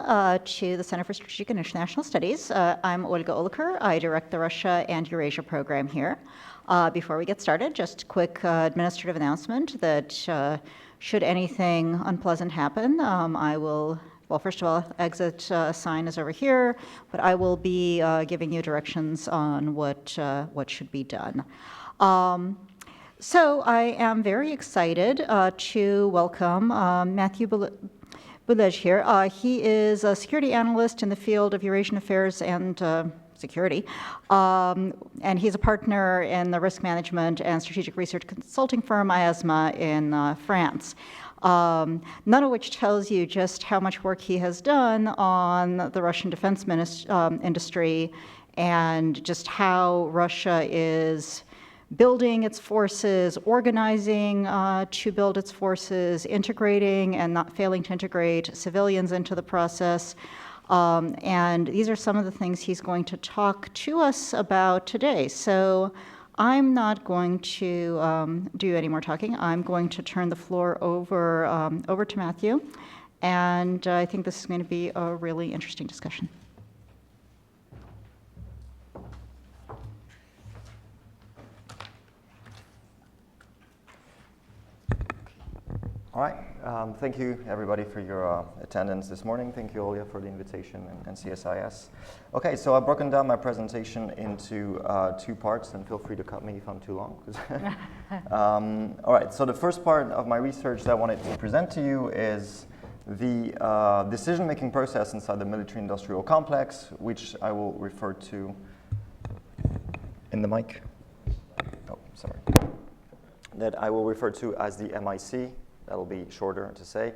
to the Center for Strategic and International Studies. I'm Olga Oliker. I direct the Russia and Eurasia program here. Before we get started, just a quick administrative announcement that should anything unpleasant happen, I will, well, first of all, exit sign is over here, but I will be giving you directions on what should be done. So I am very excited to welcome Mathieu Boulegue here. He is a security analyst in the field of Eurasian affairs and security, and he's a partner in the risk management and strategic research consulting firm AESMA in France. None of which tells you just how much work he has done on the Russian defense industry and just how Russia is building its forces, organizing to build its forces, integrating and not failing to integrate civilians into the process. And these are some of the things he's going to talk to us about today. So I'm not going to do any more talking. I'm going to turn the floor over to Mathieu. And I think this is going to be a really interesting discussion. All right. Thank you, everybody, for your attendance this morning. Thank you, Olya, for the invitation, and CSIS. Okay, so I've broken down my presentation into two parts, and feel free to cut me if I'm too long. All right, so the first part of my research that I wanted to present to you is the decision-making process inside the military-industrial complex, which I will refer to in the mic. Oh, sorry. That I will refer to as the MIC. That'll be shorter to say.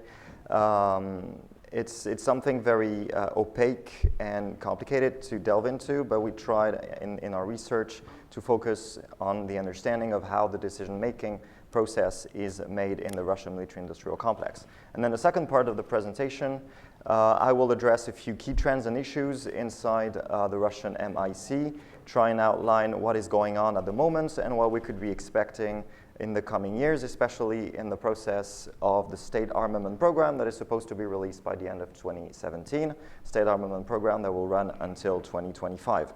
It's something very opaque and complicated to delve into, but we tried in our research to focus on the understanding of how the decision-making process is made in the Russian military-industrial complex. And then the second part of the presentation, I will address a few key trends and issues inside the Russian MIC, try and outline what is going on at the moment and what we could be expecting in the coming years, especially in the process of the state armament program that is supposed to be released by the end of 2017, state armament program that will run until 2025.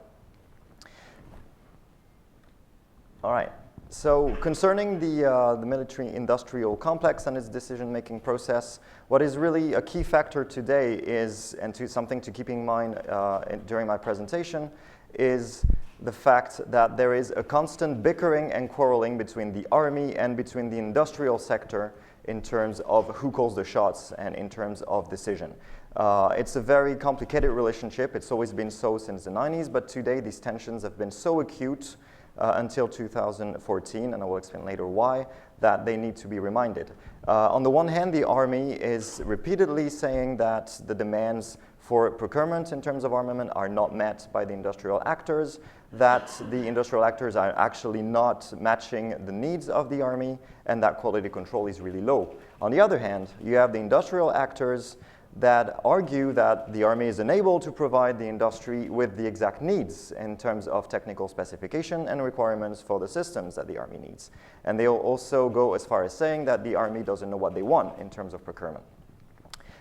All right, so concerning the military-industrial complex and its decision-making process, what is really a key factor today is, and something to keep in mind during my presentation, is the fact that there is a constant bickering and quarreling between the army and between the industrial sector in terms of who calls the shots and in terms of decision. It's a very complicated relationship. It's always been so since the 90s, but today these tensions have been so acute until 2014, and I will explain later why, that they need to be reminded. On the one hand, the army is repeatedly saying that the demands for procurement in terms of armament are not met by the industrial actors, that the industrial actors are actually not matching the needs of the army, and that quality control is really low. On the other hand, you have the industrial actors that argue that the army is unable to provide the industry with the exact needs in terms of technical specification and requirements for the systems that the army needs. And they'll also go as far as saying that the army doesn't know what they want in terms of procurement.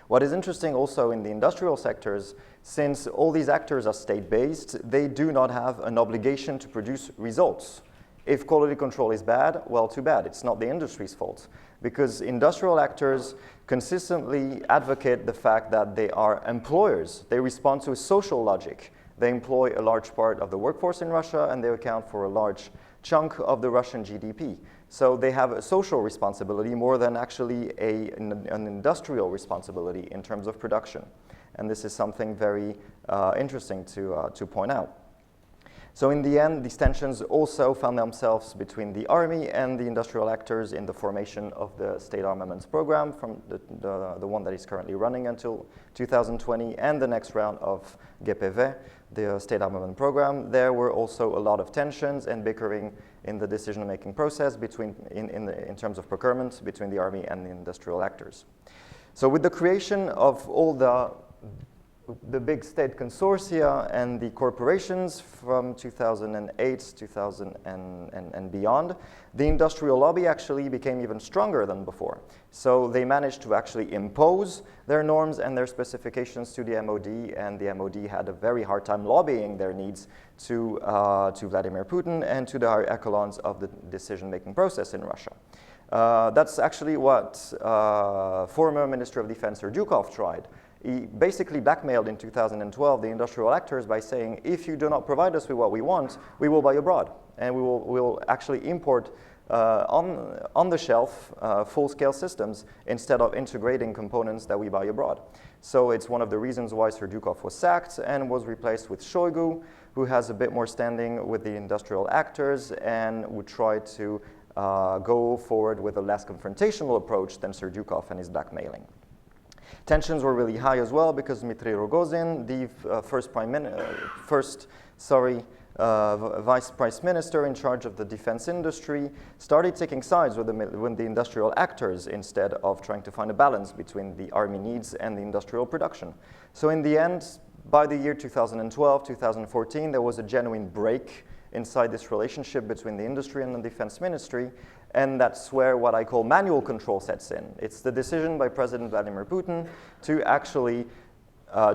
What is interesting also in the industrial sectors, since all these actors are state-based, they do not have an obligation to produce results. If quality control is bad, well, too bad. It's not the industry's fault, because industrial actors consistently advocate the fact that they are employers. They respond to a social logic. They employ a large part of the workforce in Russia, and they account for a large chunk of the Russian GDP. So they have a social responsibility more than actually an industrial responsibility in terms of production. And this is something very interesting to point out. So in the end, these tensions also found themselves between the army and the industrial actors in the formation of the state armaments program, from the one that is currently running until 2020, and the next round of GPV, the state armament program. There were also a lot of tensions and bickering in the decision-making process in terms of procurement between the army and the industrial actors. So with the creation of all the the big state consortia and the corporations from 2008, 2000 and beyond, the industrial lobby actually became even stronger than before. So they managed to actually impose their norms and their specifications to the MOD, and the MOD had a very hard time lobbying their needs to Vladimir Putin and to the higher echelons of the decision-making process in Russia. That's actually what former Minister of Defense Serdyukov tried. He basically blackmailed in 2012 the industrial actors by saying, if you do not provide us with what we want, we will buy abroad. And we will actually import on the shelf full-scale systems instead of integrating components that we buy abroad. So it's one of the reasons why Serdyukov was sacked and was replaced with Shoigu, who has a bit more standing with the industrial actors and would try to go forward with a less confrontational approach than Serdyukov and his blackmailing. Tensions were really high as well because Dmitry Rogozin, the Vice Prime Minister in charge of the defense industry, started taking sides with the industrial actors instead of trying to find a balance between the army needs and the industrial production. So in the end, by the year 2012, 2014, there was a genuine break inside this relationship between the industry and the defense ministry, and that's where what I call manual control sets in. It's the decision by President Vladimir Putin to actually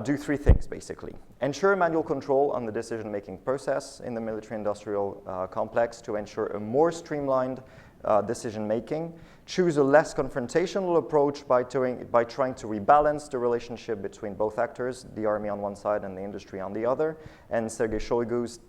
do three things, basically. Ensure manual control on the decision-making process in the military-industrial complex to ensure a more streamlined decision-making. Choose a less confrontational approach by trying to rebalance the relationship between both actors, the army on one side and the industry on the other. And Sergei Shoigu's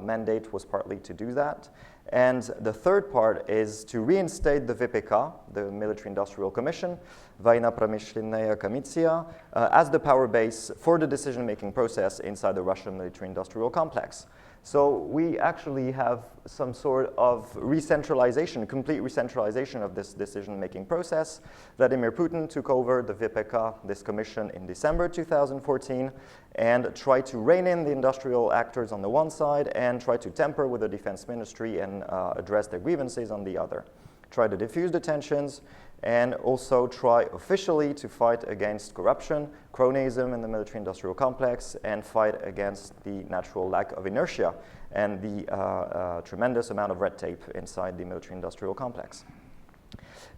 mandate was partly to do that. And the third part is to reinstate the VPK, the Military-Industrial Commission, Vaina Pramyshlenная Komissia, as the power base for the decision-making process inside the Russian military-industrial complex. So we actually have some sort of re-centralization, complete re-centralization of this decision-making process. Vladimir Putin took over the VPK, this commission, in December 2014, and tried to rein in the industrial actors on the one side and try to tamper with the defense ministry and address their grievances on the other. Try to diffuse the tensions and also try officially to fight against corruption, cronyism in the military-industrial complex, and fight against the natural lack of inertia and the tremendous amount of red tape inside the military-industrial complex.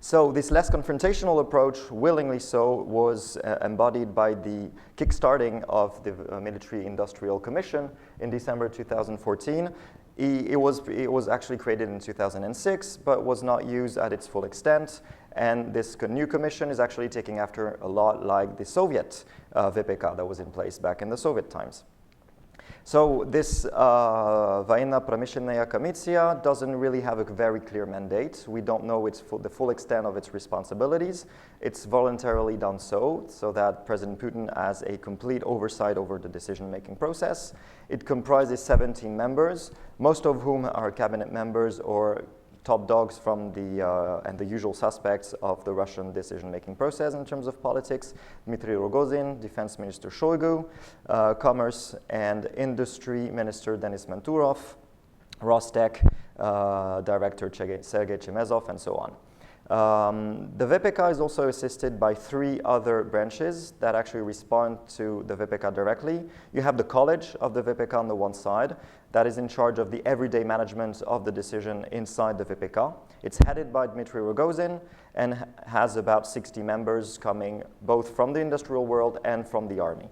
So this less confrontational approach, willingly so, was embodied by the kickstarting of the Military-Industrial Commission in December 2014. It was actually created in 2006, but was not used at its full extent. And this new commission is actually taking after a lot like the Soviet VPK that was in place back in the Soviet times. So this Vaina Pramyshlenная Komissia doesn't really have a very clear mandate. We don't know the full extent of its responsibilities. It's voluntarily done so that President Putin has a complete oversight over the decision-making process. It comprises 17 members, most of whom are cabinet members or top dogs from and the usual suspects of the Russian decision-making process in terms of politics: Dmitry Rogozin, Defense Minister Shoigu, Commerce and Industry Minister Denis Manturov, Rostec Director Sergei Chemezov, and so on. The VPK is also assisted by 3 other branches that actually respond to the VPK directly. You have the College of the VPK on the one side that is in charge of the everyday management of the decision inside the VPK. It's headed by Dmitry Rogozin and has about 60 members coming both from the industrial world and from the army.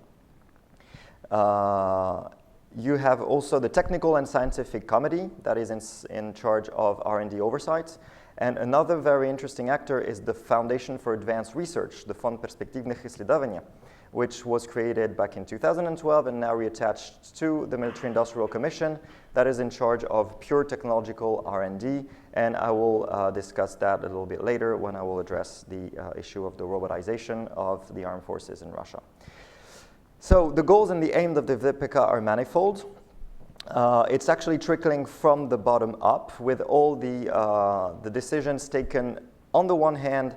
You have also the Technical and Scientific Committee that is in charge of R&D oversight. And another very interesting actor is the Foundation for Advanced Research, the Fond Perspektivnych Исследований, which was created back in 2012 and now reattached to the Military-Industrial Commission that is in charge of pure technological R&D. And I will discuss that a little bit later when I will address the issue of the robotization of the armed forces in Russia. So the goals and the aims of the VPK are manifold. It's actually trickling from the bottom up with all the decisions taken on the one hand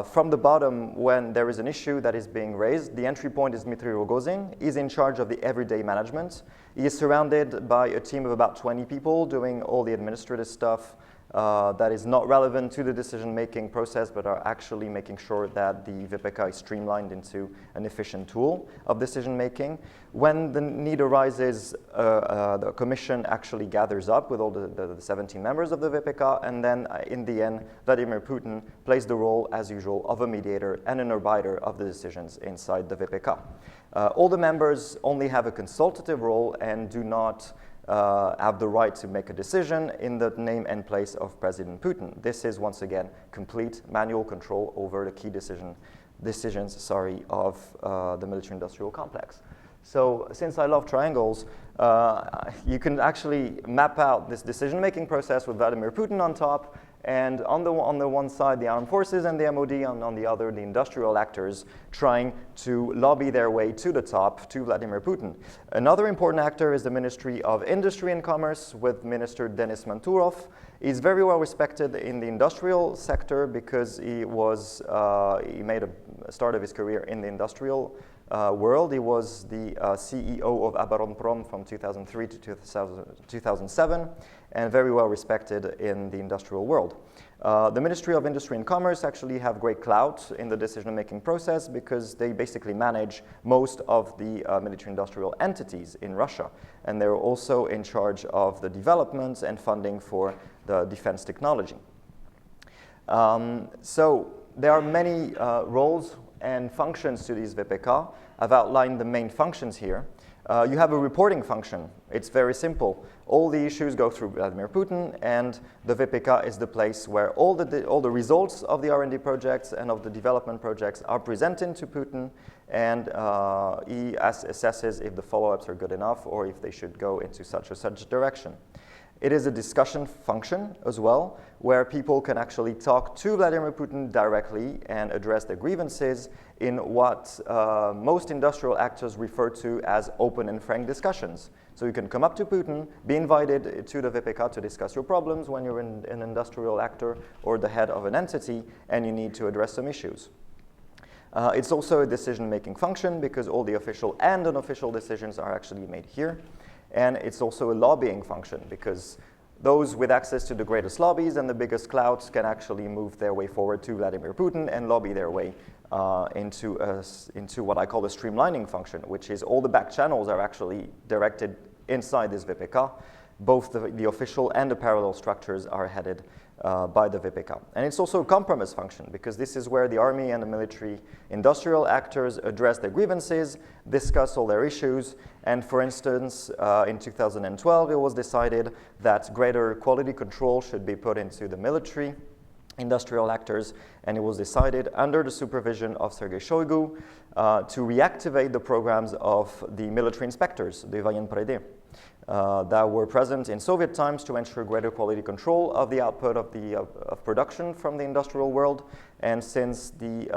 from the bottom when there is an issue that is being raised. The entry point is Dmitry Rogozin. He's in charge of the everyday management. He is surrounded by a team of about 20 people doing all the administrative stuff that is not relevant to the decision-making process, but are actually making sure that the VPK is streamlined into an efficient tool of decision-making. When the need arises, the Commission actually gathers up with all the 17 members of the VPK, and then in the end, Vladimir Putin plays the role, as usual, of a mediator and an arbiter of the decisions inside the VPK. All the members only have a consultative role and do not have the right to make a decision in the name and place of President Putin. This is, once again, complete manual control over the key decisions of the military-industrial complex. So since I love triangles, you can actually map out this decision-making process with Vladimir Putin on top, and on the one side, the armed forces and the MOD, and on the other, the industrial actors trying to lobby their way to the top, to Vladimir Putin. Another important actor is the Ministry of Industry and Commerce with Minister Denis Manturov. He's very well respected in the industrial sector because he made a start of his career in the industrial world. He was the CEO of Abaronprom from 2003 to 2007, and very well respected in the industrial world. The Ministry of Industry and Commerce actually have great clout in the decision-making process because they basically manage most of the military-industrial entities in Russia, and they're also in charge of the development and funding for the defense technology. So there are many roles and functions to these VPK. I've outlined the main functions here. You have a reporting function. It's very simple. All the issues go through Vladimir Putin, and the VPK is the place where all the results of the R&D projects and of the development projects are presented to Putin, and he assesses if the follow-ups are good enough or if they should go into such or such direction. It is a discussion function as well, where people can actually talk to Vladimir Putin directly and address their grievances in what most industrial actors refer to as open and frank discussions. So you can come up to Putin, be invited to the VPK to discuss your problems when you're an industrial actor or the head of an entity and you need to address some issues. It's also a decision-making function because all the official and unofficial decisions are actually made here. And it's also a lobbying function because those with access to the greatest lobbies and the biggest clouds can actually move their way forward to Vladimir Putin and lobby their way into what I call the streamlining function, which is all the back channels are actually directed inside this VPK. Both the official and the parallel structures are headed by the VPK. And it's also a compromise function because this is where the army and the military industrial actors address their grievances, discuss all their issues, and for instance, in 2012, it was decided that greater quality control should be put into the military industrial actors, and it was decided under the supervision of Sergei Shoigu to reactivate the programs of the military inspectors, the voyenprede, that were present in Soviet times to ensure greater quality control of the output of production from the industrial world. And since the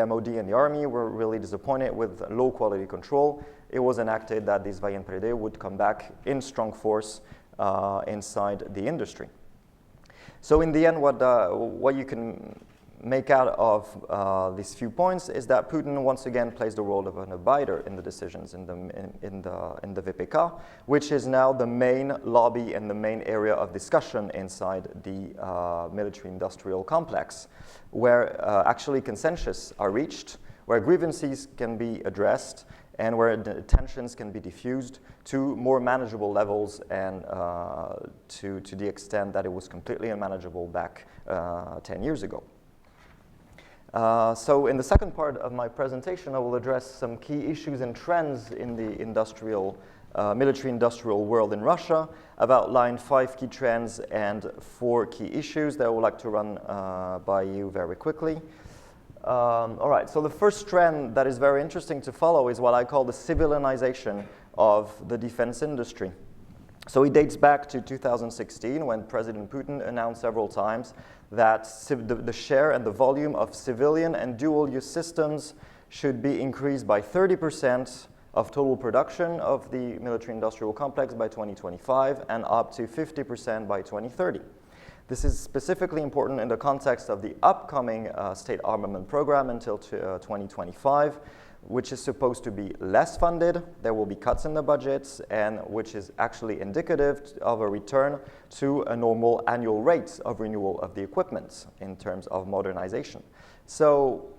MOD and the army were really disappointed with low quality control, it was enacted that these voyenprede would come back in strong force inside the industry. So in the end, what you can make out of these few points is that Putin once again plays the role of an arbiter in the decisions in the VPK, which is now the main lobby and the main area of discussion inside the military-industrial complex, where actually consensus are reached, where grievances can be addressed, and where the tensions can be diffused to more manageable levels and to the extent that it was completely unmanageable back 10 years ago. So in the second part of my presentation, I will address some key issues and trends in the military-industrial world in Russia. I've outlined 5 key trends and 4 key issues that I would like to run by you very quickly. All right, so the first trend that is very interesting to follow is what I call the civilianization of the defense industry. So it dates back to 2016 when President Putin announced several times that the share and the volume of civilian and dual-use systems should be increased by 30% of total production of the military-industrial complex by 2025 and up to 50% by 2030. This is specifically important in the context of the upcoming state armament program until 2025, which is supposed to be less funded, there will be cuts in the budgets, and which is actually indicative of a return to a normal annual rate of renewal of the equipment in terms of modernization. So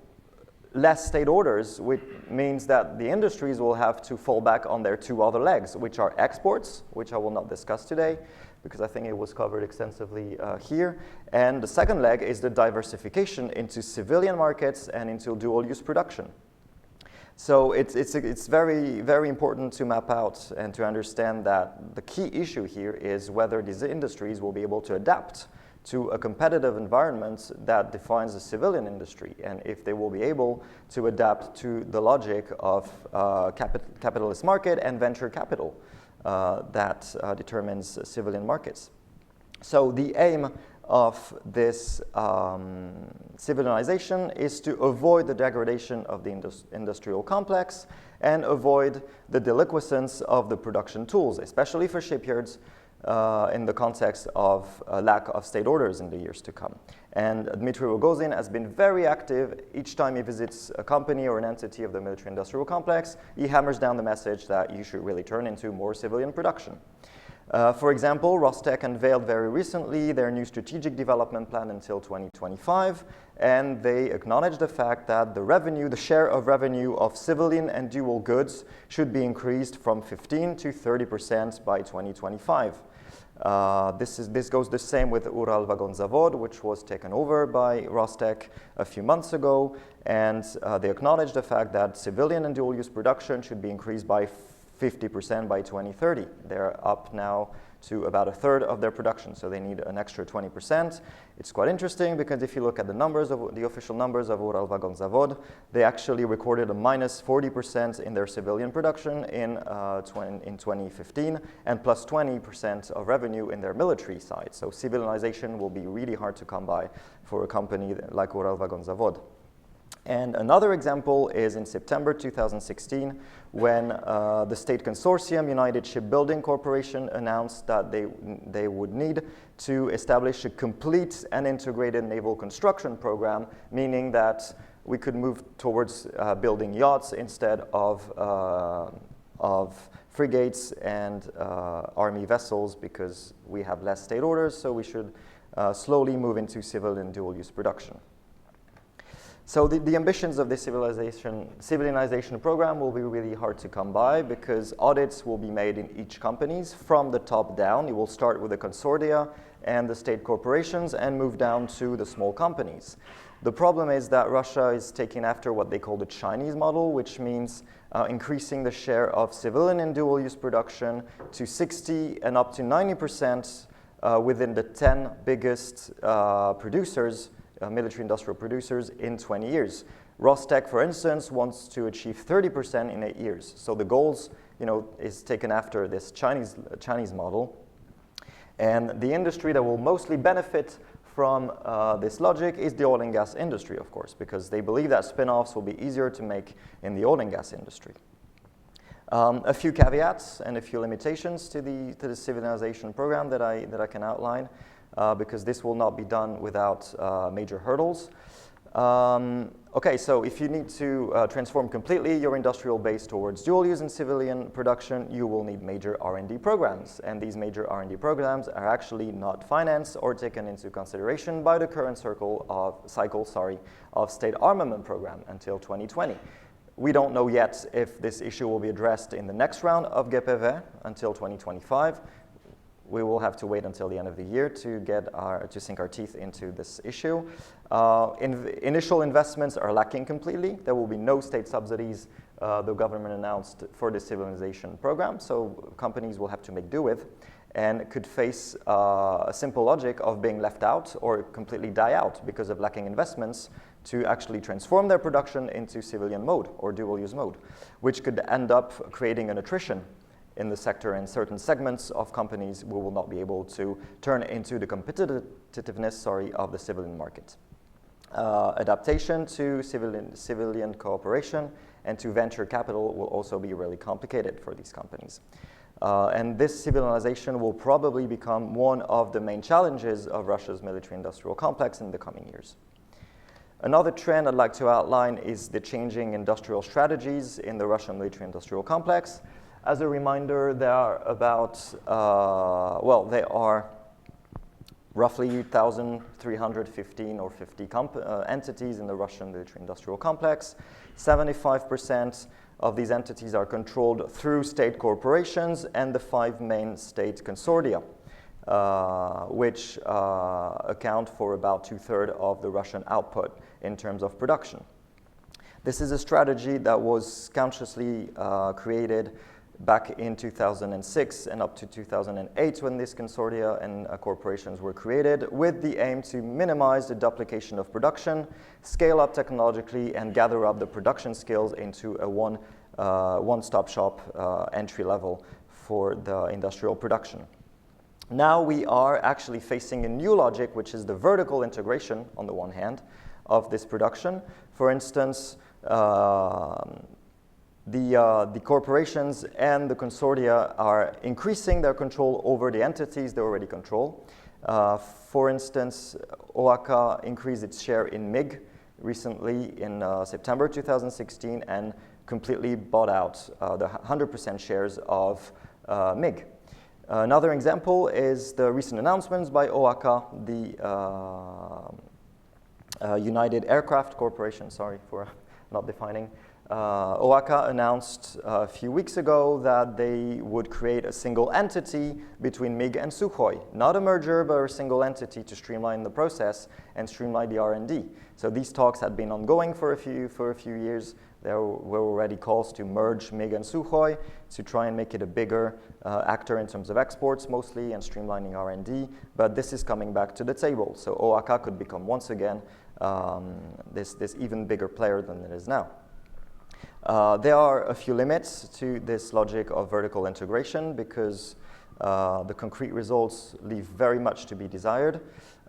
less state orders, which means that the industries will have to fall back on their two other legs, which are exports, which I will not discuss today, because I think it was covered extensively here. And the second leg is the diversification into civilian markets and into dual-use production. So it's very, very important to map out and to understand that the key issue here is whether these industries will be able to adapt to a competitive environment that defines the civilian industry, and if they will be able to adapt to the logic of capitalist market and venture capital that determines civilian markets. So the aim of this civilization is to avoid the degradation of the industrial complex and avoid the deliquescence of the production tools, especially for shipyards, in the context of a lack of state orders in the years to come. And Dmitry Rogozin has been very active. Each time he visits a company or an entity of the military-industrial complex, he hammers down the message that you should really turn into more civilian production. For example, Rostec unveiled very recently their new strategic development plan until 2025, and they acknowledged the fact that the share of revenue of civilian and dual goods should be increased from 15 to 30% by 2025. This goes the same with Uralvagonzavod, which was taken over by Rostec a few months ago, and they acknowledged the fact that civilian and dual-use production should be increased by 50% by 2030. They're up now to about a third of their production, so they need an extra 20%. It's quite interesting because if you look at the numbers of the official numbers of Uralvagonzavod, they actually recorded a minus 40% in their civilian production in 2015 and plus 20% of revenue in their military side. So civilization will be really hard to come by for a company like Uralvagonzavod. And another example is in September 2016, when the state consortium United Shipbuilding Corporation announced that they would need to establish a complete and integrated naval construction program, meaning that we could move towards building yachts instead of frigates and army vessels, because we have less state orders, so we should slowly move into civilian dual-use production. So the ambitions of this civilization program will be really hard to come by, because audits will be made in each companies from the top down. You will start with the consortia and the state corporations and move down to the small companies. The problem is that Russia is taking after what they call the Chinese model, which means increasing the share of civilian and dual-use production to 60 and up to 90% within the 10 biggest producers, military-industrial producers, in 20 years. Rostec, for instance, wants to achieve 30% in 8 years. So the goals, is taken after this Chinese model. And the industry that will mostly benefit from this logic is the oil and gas industry, of course, because they believe that spin-offs will be easier to make in the oil and gas industry. A few caveats and a few limitations to the civilization program that I can outline. Because this will not be done without major hurdles. Okay, so if you need to transform completely your industrial base towards dual use and civilian production, you will need major R&D programs. And these major R&D programs are actually not financed or taken into consideration by the current cycle of state armament program until 2020. We don't know yet if this issue will be addressed in the next round of GPV until 2025. We will have to wait until the end of the year to sink our teeth into this issue. Initial investments are lacking completely. There will be no state subsidies the government announced for the civilization program, so companies will have to make do with and could face a simple logic of being left out or completely die out because of lacking investments to actually transform their production into civilian mode or dual-use mode, which could end up creating an attrition in the sector, and certain segments of companies we will not be able to turn into the competitiveness of the civilian market. Adaptation to civilian cooperation and to venture capital will also be really complicated for these companies. And this civilization will probably become one of the main challenges of Russia's military-industrial complex in the coming years. Another trend I'd like to outline is the changing industrial strategies in the Russian military-industrial complex. As a reminder, there are about, there are roughly 1,315 or 50 entities in the Russian military-industrial complex. 75% of these entities are controlled through state corporations and the 5 main state consortia, which account for about 2/3 of the Russian output in terms of production. This is a strategy that was consciously created back in 2006 and up to 2008 when these consortia and corporations were created, with the aim to minimize the duplication of production, scale up technologically, and gather up the production skills into a one-stop shop entry level for the industrial production. Now we are actually facing a new logic, which is the vertical integration, on the one hand, of this production. For instance, the corporations and the consortia are increasing their control over the entities they already control. For instance, OAKA increased its share in MIG recently in September 2016 and completely bought out the 100% shares of MIG. Another example is the recent announcements by OAKA, the United Aircraft Corporation, sorry for not defining. OAKA announced a few weeks ago that they would create a single entity between MiG and Sukhoi. Not a merger, but a single entity to streamline the process and streamline the R&D. So these talks had been ongoing for a few years. There were already calls to merge MiG and Sukhoi to try and make it a bigger actor in terms of exports mostly and streamlining R&D, but this is coming back to the table. So OAKA could become once again this even bigger player than it is now. There are a few limits to this logic of vertical integration because the concrete results leave very much to be desired.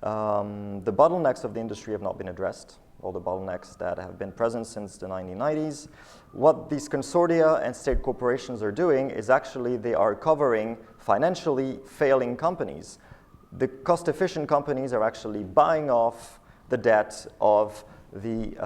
The bottlenecks of the industry have not been addressed, all the bottlenecks that have been present since the 1990s. What these consortia and state corporations are doing is actually they are covering financially failing companies. The cost-efficient companies are actually buying off the debt of the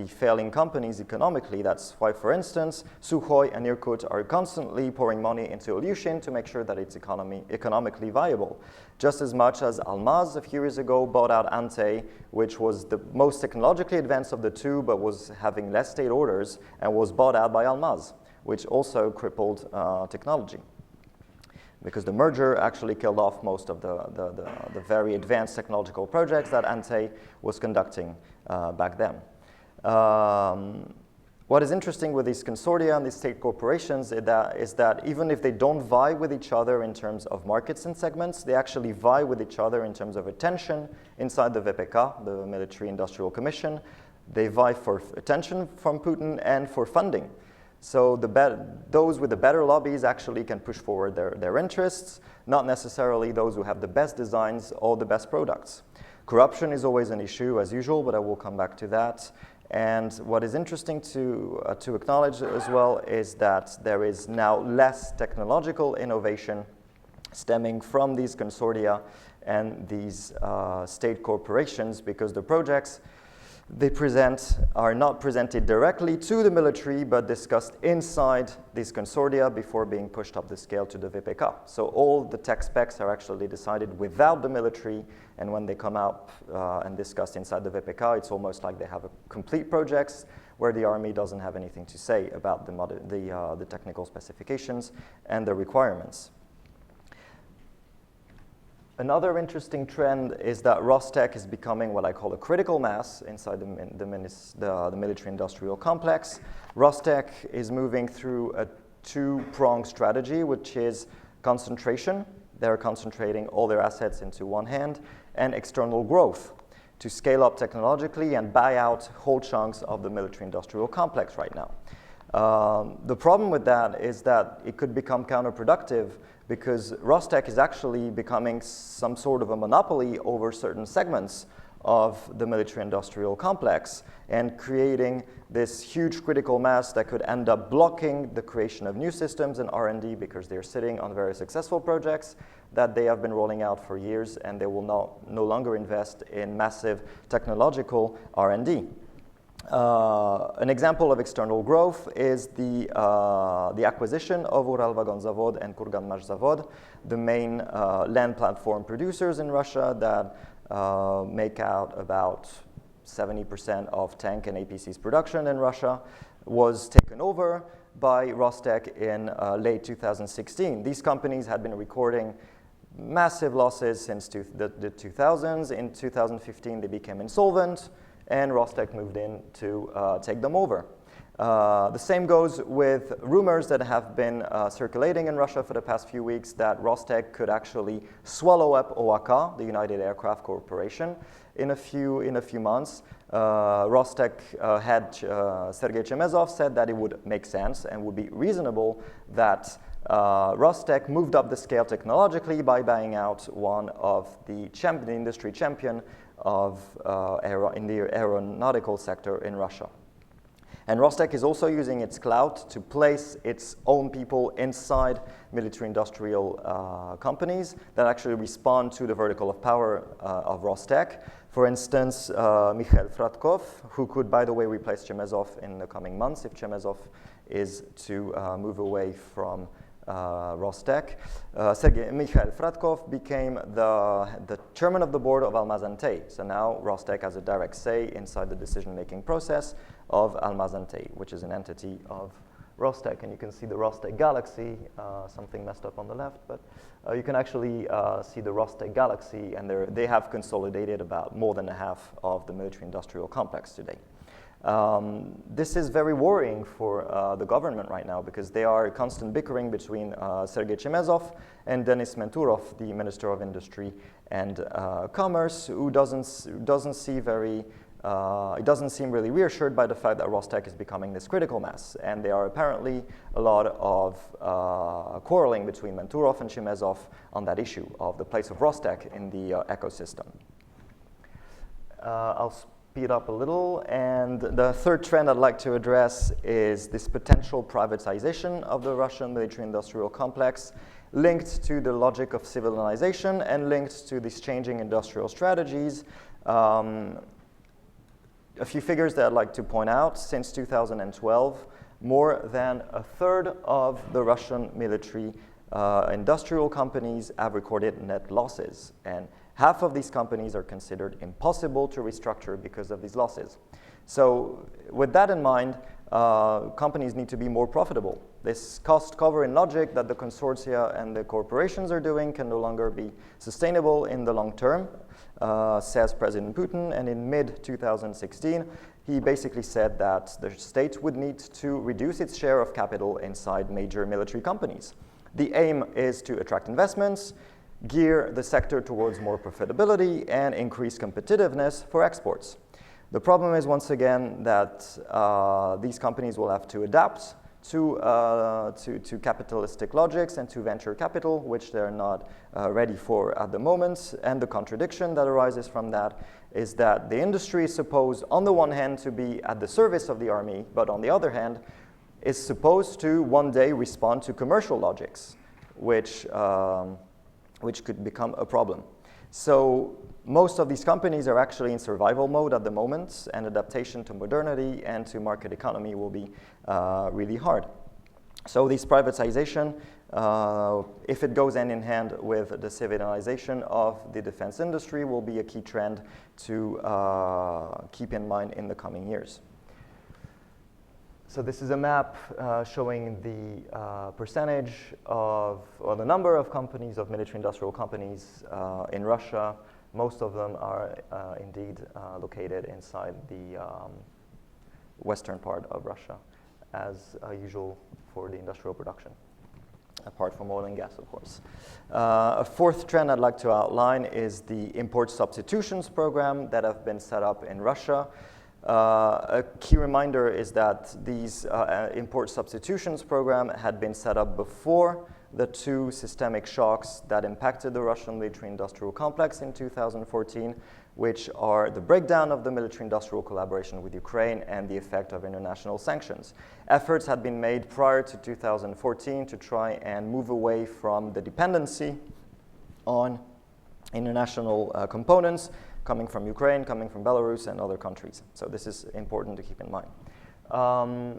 failing companies economically. That's why, for instance, Sukhoi and Irkut are constantly pouring money into Ilyushin to make sure that it's economically viable. Just as much as Almaz a few years ago bought out Ante, which was the most technologically advanced of the two, but was having less state orders and was bought out by Almaz, which also crippled technology. Because the merger actually killed off most of the very advanced technological projects that Ante was conducting back then. What is interesting with these consortia and these state corporations is that even if they don't vie with each other in terms of markets and segments, they actually vie with each other in terms of attention inside the VPK, the Military Industrial Commission. They vie for attention from Putin and for funding. So those with the better lobbies actually can push forward their interests, not necessarily those who have the best designs or the best products. Corruption is always an issue, as usual, but I will come back to that. And what is interesting to acknowledge as well is that there is now less technological innovation stemming from these consortia and these state corporations, because the projects they present are not presented directly to the military, but discussed inside these consortia before being pushed up the scale to the VPK. So all the tech specs are actually decided without the military, and when they come out and discussed inside the VPK, it's almost like they have a complete projects where the army doesn't have anything to say about the technical specifications and the requirements. Another interesting trend is that Rostec is becoming what I call a critical mass inside the military-industrial complex. Rostec is moving through a two-pronged strategy, which is concentration. They're concentrating all their assets into one hand, and external growth to scale up technologically and buy out whole chunks of the military-industrial complex right now. The problem with that is that it could become counterproductive because Rostec is actually becoming some sort of a monopoly over certain segments of the military-industrial complex and creating this huge critical mass that could end up blocking the creation of new systems and R&D because they're sitting on very successful projects that they have been rolling out for years, and they will no longer invest in massive technological R&D. An example of external growth is the acquisition of Uralvagonzavod and Kurganmashzavod, the main land platform producers in Russia that make out about 70% of tank and APC's production in Russia, was taken over by Rostec in late 2016. These companies had been recording massive losses since the 2000s. In 2015, they became insolvent, and Rostec moved in to take them over. The same goes with rumors that have been circulating in Russia for the past few weeks that Rostec could actually swallow up OAK, the United Aircraft Corporation, in a few months. Rostec head Sergei Chemezov said that it would make sense and would be reasonable that Rostec moved up the scale technologically by buying out one of the industry champion in the aeronautical sector in Russia. And Rostec is also using its clout to place its own people inside military-industrial companies that actually respond to the vertical of power of Rostec. For instance, Mikhail Fratkov, who could, by the way, replace Chemezov in the coming months if Chemezov is to move away from Rostec. Mikhail Fratkov became the chairman of the board of Almaz-Antey. So now Rostec has a direct say inside the decision-making process of Almaz-Antey, which is an entity of Rostec. And you can see the Rostec galaxy, something messed up on the left, but you can actually see the Rostec galaxy, and they have consolidated about more than half of the military-industrial complex today. This is very worrying for the government right now because they are constant bickering between Sergei Chemezov and Denis Menturov, the Minister of Industry and Commerce, who doesn't seem really reassured by the fact that Rostec is becoming this critical mass. And there are apparently a lot of quarreling between Menturov and Chemezov on that issue of the place of Rostec in the ecosystem. I'll speed up a little, and the third trend I'd like to address is this potential privatization of the Russian military-industrial complex, linked to the logic of civilization and linked to these changing industrial strategies. A few figures that I'd like to point out. Since 2012, more than a third of the Russian military industrial companies have recorded net losses, and half of these companies are considered impossible to restructure because of these losses. So with that in mind, companies need to be more profitable. This cost-covering logic that the consortia and the corporations are doing can no longer be sustainable in the long term, says President Putin. And in mid-2016, he basically said that the state would need to reduce its share of capital inside major military companies. The aim is to attract investments, gear the sector towards more profitability, and increase competitiveness for exports. The problem is, once again, that these companies will have to adapt to capitalistic logics and to venture capital, which they're not ready for at the moment. And the contradiction that arises from that is that the industry is supposed, on the one hand, to be at the service of the army, but on the other hand, is supposed to one day respond to commercial logics, which could become a problem. So most of these companies are actually in survival mode at the moment, and adaptation to modernity and to market economy will be really hard. So this privatization, if it goes hand in hand with the civilization of the defense industry, will be a key trend to keep in mind in the coming years. So this is a map showing the percentage of, or the number of companies, of military-industrial companies in Russia. Most of them are indeed located inside the western part of Russia, as usual for the industrial production, apart from oil and gas, of course. A fourth trend I'd like to outline is the import substitutions program that have been set up in Russia. A key reminder is that these import substitutions program had been set up before the two systemic shocks that impacted the Russian military-industrial complex in 2014, which are the breakdown of the military-industrial collaboration with Ukraine and the effect of international sanctions. Efforts had been made prior to 2014 to try and move away from the dependency on international components coming from Ukraine, coming from Belarus, and other countries. So this is important to keep in mind.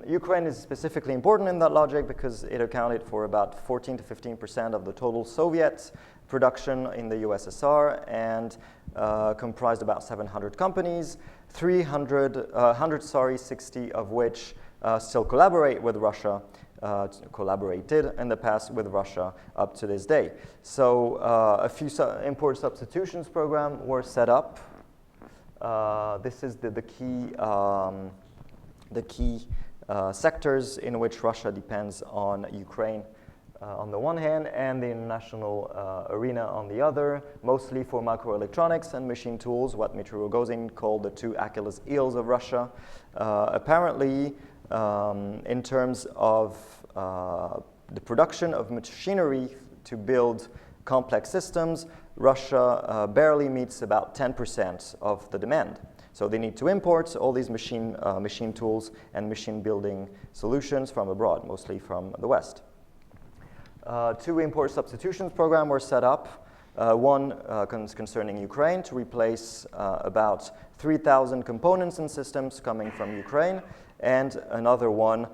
Ukraine is specifically important in that logic because it accounted for about 14 to 15% of the total Soviet production in the USSR and comprised about 700 companies, 60 of which still collaborate with Russia, collaborated in the past with Russia up to this day. So a few import substitutions program were set up. This is the key sectors in which Russia depends on Ukraine on the one hand and the international arena on the other, mostly for microelectronics and machine tools, what Mathieu Boulegue called the two Achilles heels of Russia. Apparently, in terms of the production of machinery to build complex systems, Russia barely meets about 10% of the demand. So they need to import all these machine tools and machine building solutions from abroad, mostly from the West. Two import substitutions programs were set up. One concerning Ukraine to replace about 3,000 components and systems coming from Ukraine, and another one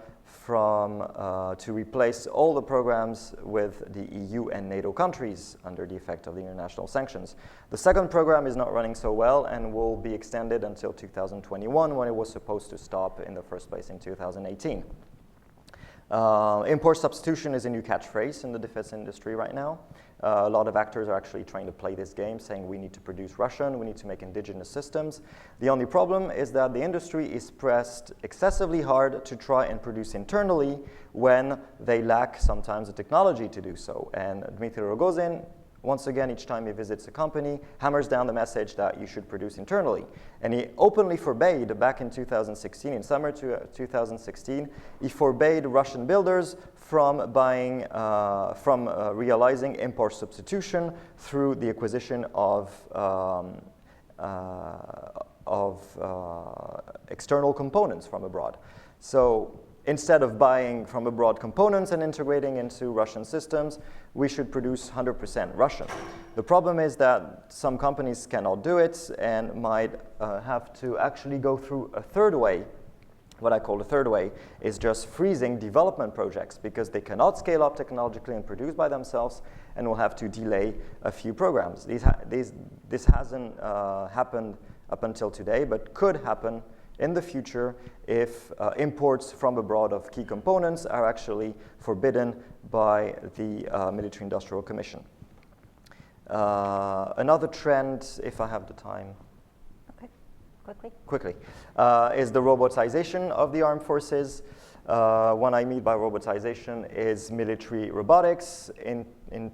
to replace all the programs with the EU and NATO countries under the effect of the international sanctions. The second program is not running so well and will be extended until 2021 when it was supposed to stop in the first place in 2018. Import substitution is a new catchphrase in the defense industry right now. A lot of actors are actually trying to play this game, saying we need to produce Russian, we need to make indigenous systems. The only problem is that the industry is pressed excessively hard to try and produce internally when they lack sometimes the technology to do so. And Dmitry Rogozin, once again, each time he visits a company, hammers down the message that you should produce internally. And he openly forbade, back in 2016, in summer 2016, he forbade Russian builders from buying, realizing import substitution through the acquisition of external components from abroad. So instead of buying from abroad components and integrating into Russian systems, we should produce 100% Russian. The problem is that some companies cannot do it and might have to actually go through a third way. What I call the third way is just freezing development projects because they cannot scale up technologically and produce by themselves and will have to delay a few programs. This hasn't happened up until today, but could happen in the future if imports from abroad of key components are actually forbidden by the Military Industrial Commission. Another trend, if I have the time, quickly, is the robotization of the armed forces. What I mean by robotization is military robotics,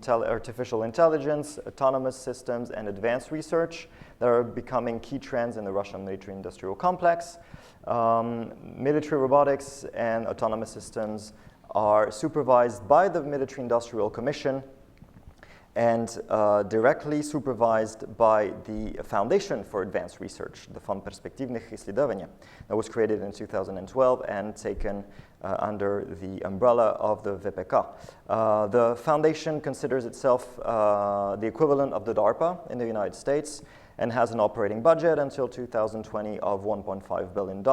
artificial intelligence, autonomous systems, and advanced research that are becoming key trends in the Russian military-industrial complex. Military robotics and autonomous systems are supervised by the Military-Industrial Commission and directly supervised by the Foundation for Advanced Research, the Fond Perspektivnych Исследований, that was created in 2012 and taken under the umbrella of the VPK. The foundation considers itself the equivalent of the DARPA in the United States and has an operating budget until 2020 of $1.5 billion.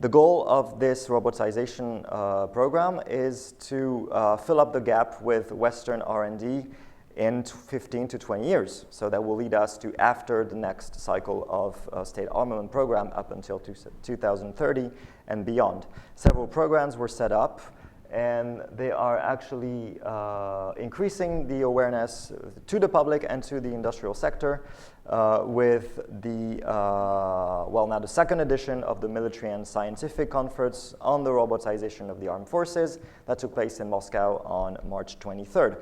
The goal of this robotization program is to fill up the gap with Western R&D in 15 to 20 years. So that will lead us to after the next cycle of state armament program up until 2030 and beyond. Several programs were set up, and they are actually increasing the awareness to the public and to the industrial sector with the, now the second edition of the Military and Scientific Conference on the Robotization of the Armed Forces that took place in Moscow on March 23rd.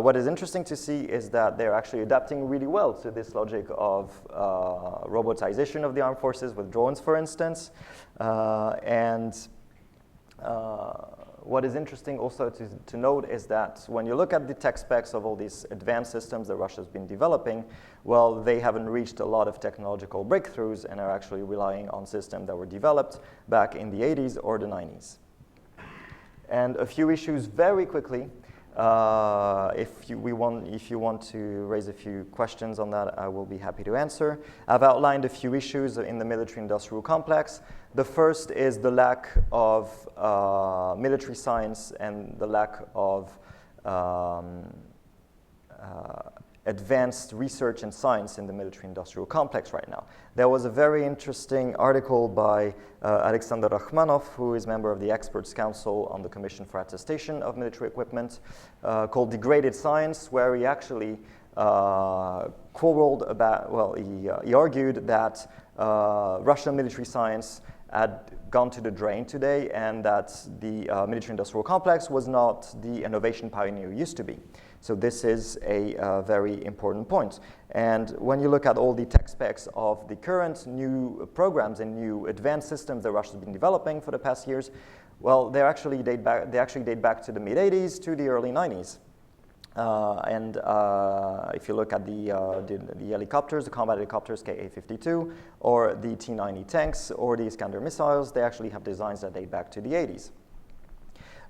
What is interesting to see is that they're actually adapting really well to this logic of robotization of the armed forces with drones, for instance, what is interesting also to note is that when you look at the tech specs of all these advanced systems that Russia's been developing, well, they haven't reached a lot of technological breakthroughs and are actually relying on systems that were developed back in the 80s or the 90s. And a few issues very quickly. If you want to raise a few questions on that, I will be happy to answer. I've outlined a few issues in the military-industrial complex. The first is the lack of military science and the lack of advanced research and science in the military-industrial complex right now. There was a very interesting article by Alexander Rakhmanov, who is member of the Experts Council on the Commission for Attestation of Military Equipment, called Degraded Science, where he actually quarreled about, well, he argued that Russian military science had gone to the drain today and that the military-industrial complex was not the innovation pioneer it used to be. So this is a very important point. And when you look at all the tech specs of the current new programs and new advanced systems that Russia's been developing for the past years, well, they actually date back to the mid-80s to the early 90s. If you look at the helicopters, the combat helicopters Ka-52, or the T-90 tanks, or the Iskander missiles, they actually have designs that date back to the 80s.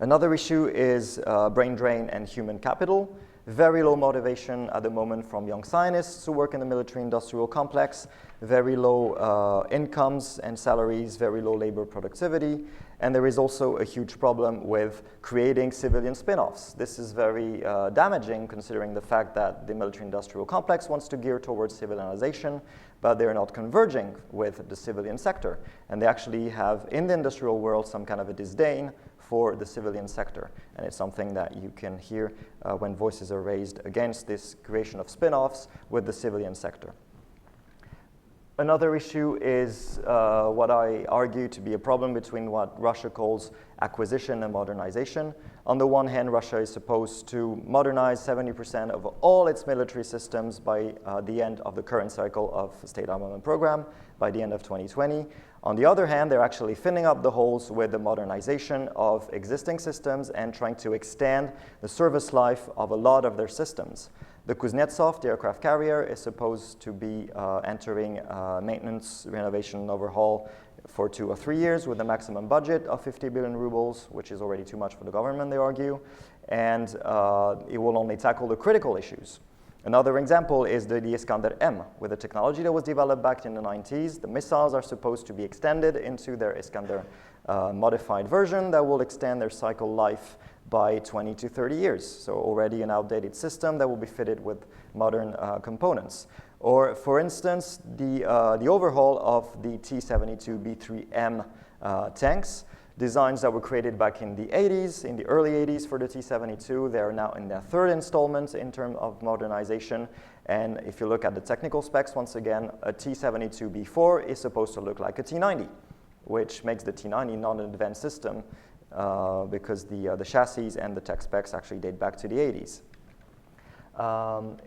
Another issue is brain drain and human capital. Very low motivation at the moment from young scientists who work in the military-industrial complex, very low incomes and salaries, very low labor productivity, and there is also a huge problem with creating civilian spin-offs. This is very damaging considering the fact that the military-industrial complex wants to gear towards civilization, but they're not converging with the civilian sector. And they actually have, in the industrial world, some kind of a disdain for the civilian sector. And it's something that you can hear when voices are raised against this creation of spin-offs with the civilian sector. Another issue is what I argue to be a problem between what Russia calls acquisition and modernization. On the one hand, Russia is supposed to modernize 70% of all its military systems by the end of the current cycle of state armament program, by the end of 2020. On the other hand, they're actually filling up the holes with the modernization of existing systems and trying to extend the service life of a lot of their systems. The Kuznetsov, the aircraft carrier, is supposed to be entering maintenance, renovation, and overhaul for 2 or 3 years with a maximum budget of 50 billion rubles, which is already too much for the government, they argue, and it will only tackle the critical issues. Another example is the Iskander M. With the technology that was developed back in the 90s, the missiles are supposed to be extended into their Iskander modified version that will extend their cycle life by 20 to 30 years. So already an outdated system that will be fitted with modern components. Or for instance, the overhaul of the T-72B3M tanks, designs that were created back in the 80s, in the early 80s for the T-72. They are now in their third installment in terms of modernization. And if you look at the technical specs, once again, a T-72B4 is supposed to look like a T-90, which makes the T-90 not an advanced system because the chassis and the tech specs actually date back to the 80s.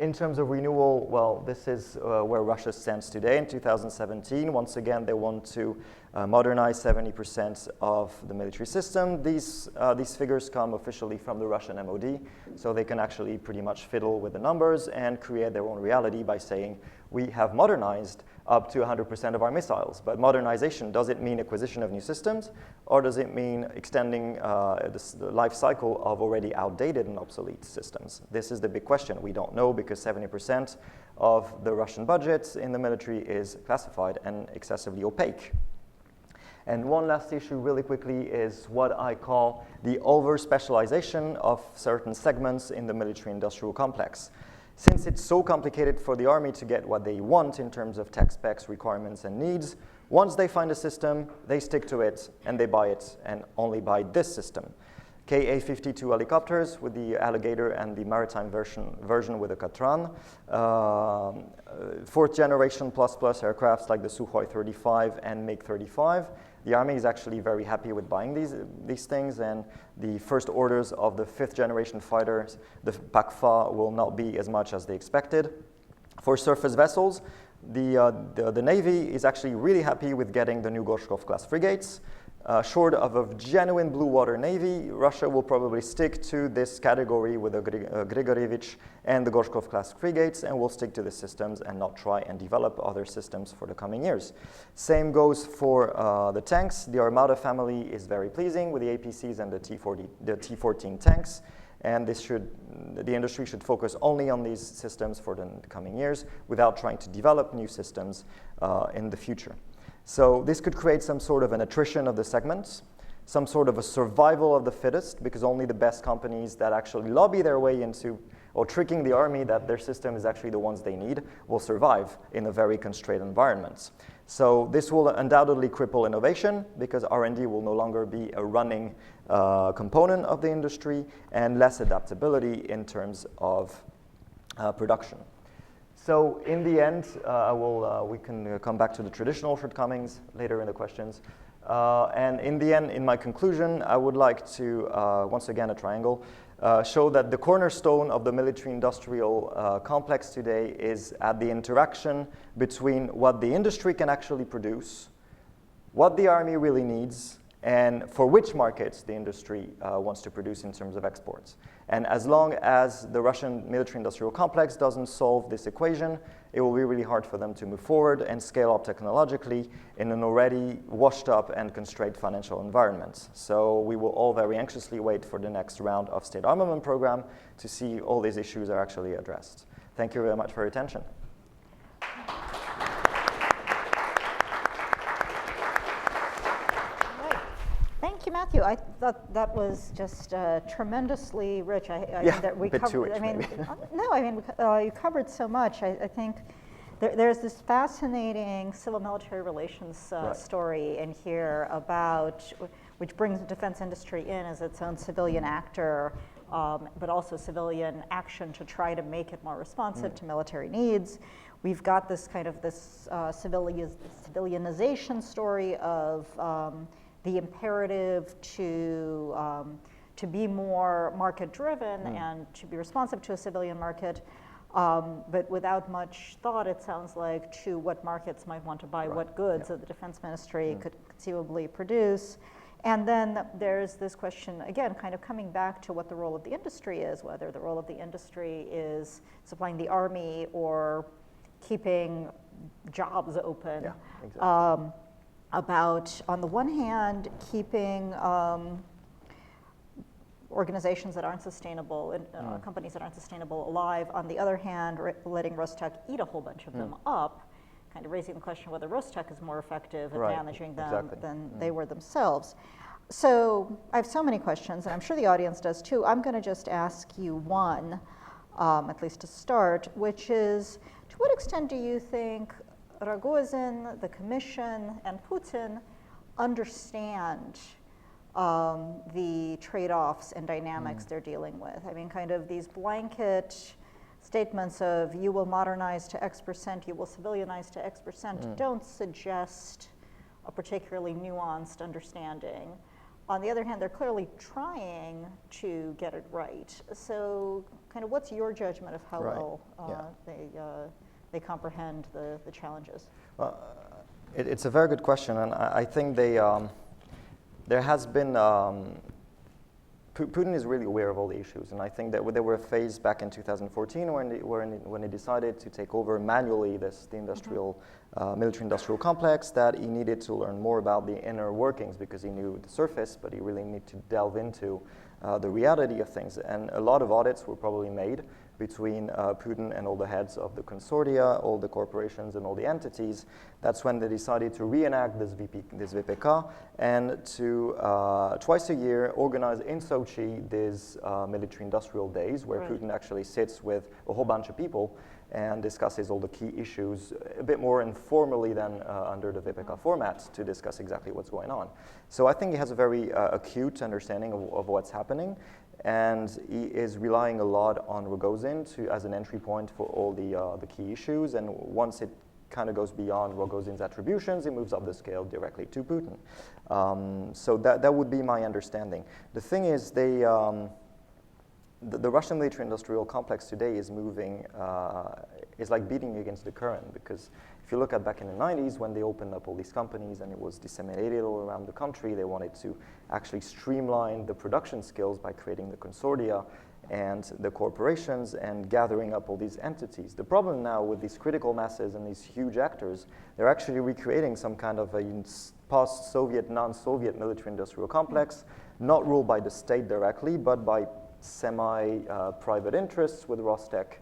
In terms of renewal, well, this is where Russia stands today in 2017. Once again, they want to modernize 70% of the military system. These figures come officially from the Russian MOD, so they can actually pretty much fiddle with the numbers and create their own reality by saying, we have modernized up to 100% of our missiles. But modernization, does it mean acquisition of new systems, or does it mean extending the life cycle of already outdated and obsolete systems? This is the big question. We don't know because 70% of the Russian budget in the military is classified and excessively opaque. And one last issue really quickly is what I call the over-specialization of certain segments in the military-industrial complex. Since it's so complicated for the army to get what they want in terms of tech specs, requirements, and needs, once they find a system, they stick to it, and they buy it, and only buy this system. Ka-52 helicopters with the Alligator and the maritime version with the Katran. Fourth generation plus aircrafts like the Sukhoi 35 and MiG-35. The Army is actually very happy with buying these things, and the first orders of the fifth generation fighters, the Pakfa, will not be as much as they expected. For surface vessels, the Navy is actually really happy with getting the new Gorshkov class frigates. Short of a genuine blue water navy, Russia will probably stick to this category with the Grigorievich and the Gorshkov-class frigates, and will stick to the systems and not try and develop other systems for the coming years. Same goes for the tanks. The Armata family is very pleasing with the APCs and the T-14 tanks, and the industry should focus only on these systems for the coming years without trying to develop new systems in the future. So this could create some sort of an attrition of the segments, some sort of a survival of the fittest, because only the best companies that actually lobby their way into, or tricking the army that their system is actually the ones they need, will survive in a very constrained environment. So this will undoubtedly cripple innovation, because R&D will no longer be a running component of the industry, and less adaptability in terms of production. So in the end, we can come back to the traditional shortcomings later in the questions. And in the end, in my conclusion, I would like to, once again, a triangle, show that the cornerstone of the military-industrial complex today is at the interaction between what the industry can actually produce, what the army really needs, and for which markets the industry wants to produce in terms of exports. And as long as the Russian military-industrial complex doesn't solve this equation, it will be really hard for them to move forward and scale up technologically in an already washed up and constrained financial environment. So we will all very anxiously wait for the next round of state armament program to see all these issues are actually addressed. Thank you very much for your attention. Thank you, Matthew. I thought that was just tremendously rich. I think that we covered. You covered so much. I think there's this fascinating civil-military relations story in here about which brings the defense industry in as its own civilian actor, but also civilian action to try to make it more responsive to military needs. We've got this kind of civilianization story of the imperative to be more market-driven and to be responsive to a civilian market, but without much thought, it sounds like, to what markets might want to buy what goods that the defense ministry could conceivably produce. And then there's this question, again, kind of coming back to what the role of the industry is, whether the role of the industry is supplying the army or keeping jobs open. Yeah, exactly. About, on the one hand, keeping organizations that aren't sustainable, and companies that aren't sustainable alive. On the other hand, letting Rostec eat a whole bunch of them up, kind of raising the question whether Rostec is more effective at managing them than they were themselves. So I have so many questions, and I'm sure the audience does too. I'm going to just ask you one, at least to start, which is, to what extent do you think Rogozin, the Commission, and Putin understand the trade-offs and dynamics they're dealing with? I mean, kind of these blanket statements of you will modernize to X%, you will civilianize to X%, don't suggest a particularly nuanced understanding. On the other hand, they're clearly trying to get it right. So kind of what's your judgment of how well they comprehend the challenges? Well, it's a very good question, and I think there has been, Putin is really aware of all the issues, and I think that there were a phase back in 2014 when he decided to take over manually the industrial, military-industrial complex, that he needed to learn more about the inner workings, because he knew the surface, but he really needed to delve into the reality of things. And a lot of audits were probably made between Putin and all the heads of the consortia, all the corporations and all the entities. That's when they decided to reenact this VPK and to twice a year organize in Sochi these military-industrial days where Putin actually sits with a whole bunch of people and discusses all the key issues a bit more informally than under the VPK format to discuss exactly what's going on. So I think he has a very acute understanding of what's happening, and he is relying a lot on Rogozin as an entry point for all the key issues, and once it kind of goes beyond Rogozin's attributions, it moves up the scale directly to Putin. So that would be my understanding. The thing is, the Russian military-industrial complex today is moving, is like beating against the current, because if you look at back in the 90s when they opened up all these companies and it was disseminated all around the country, they wanted to actually streamline the production skills by creating the consortia and the corporations and gathering up all these entities. The problem now with these critical masses and these huge actors, they're actually recreating some kind of a post-Soviet, non-Soviet military-industrial complex, not ruled by the state directly, but by semi-private interests with Rostec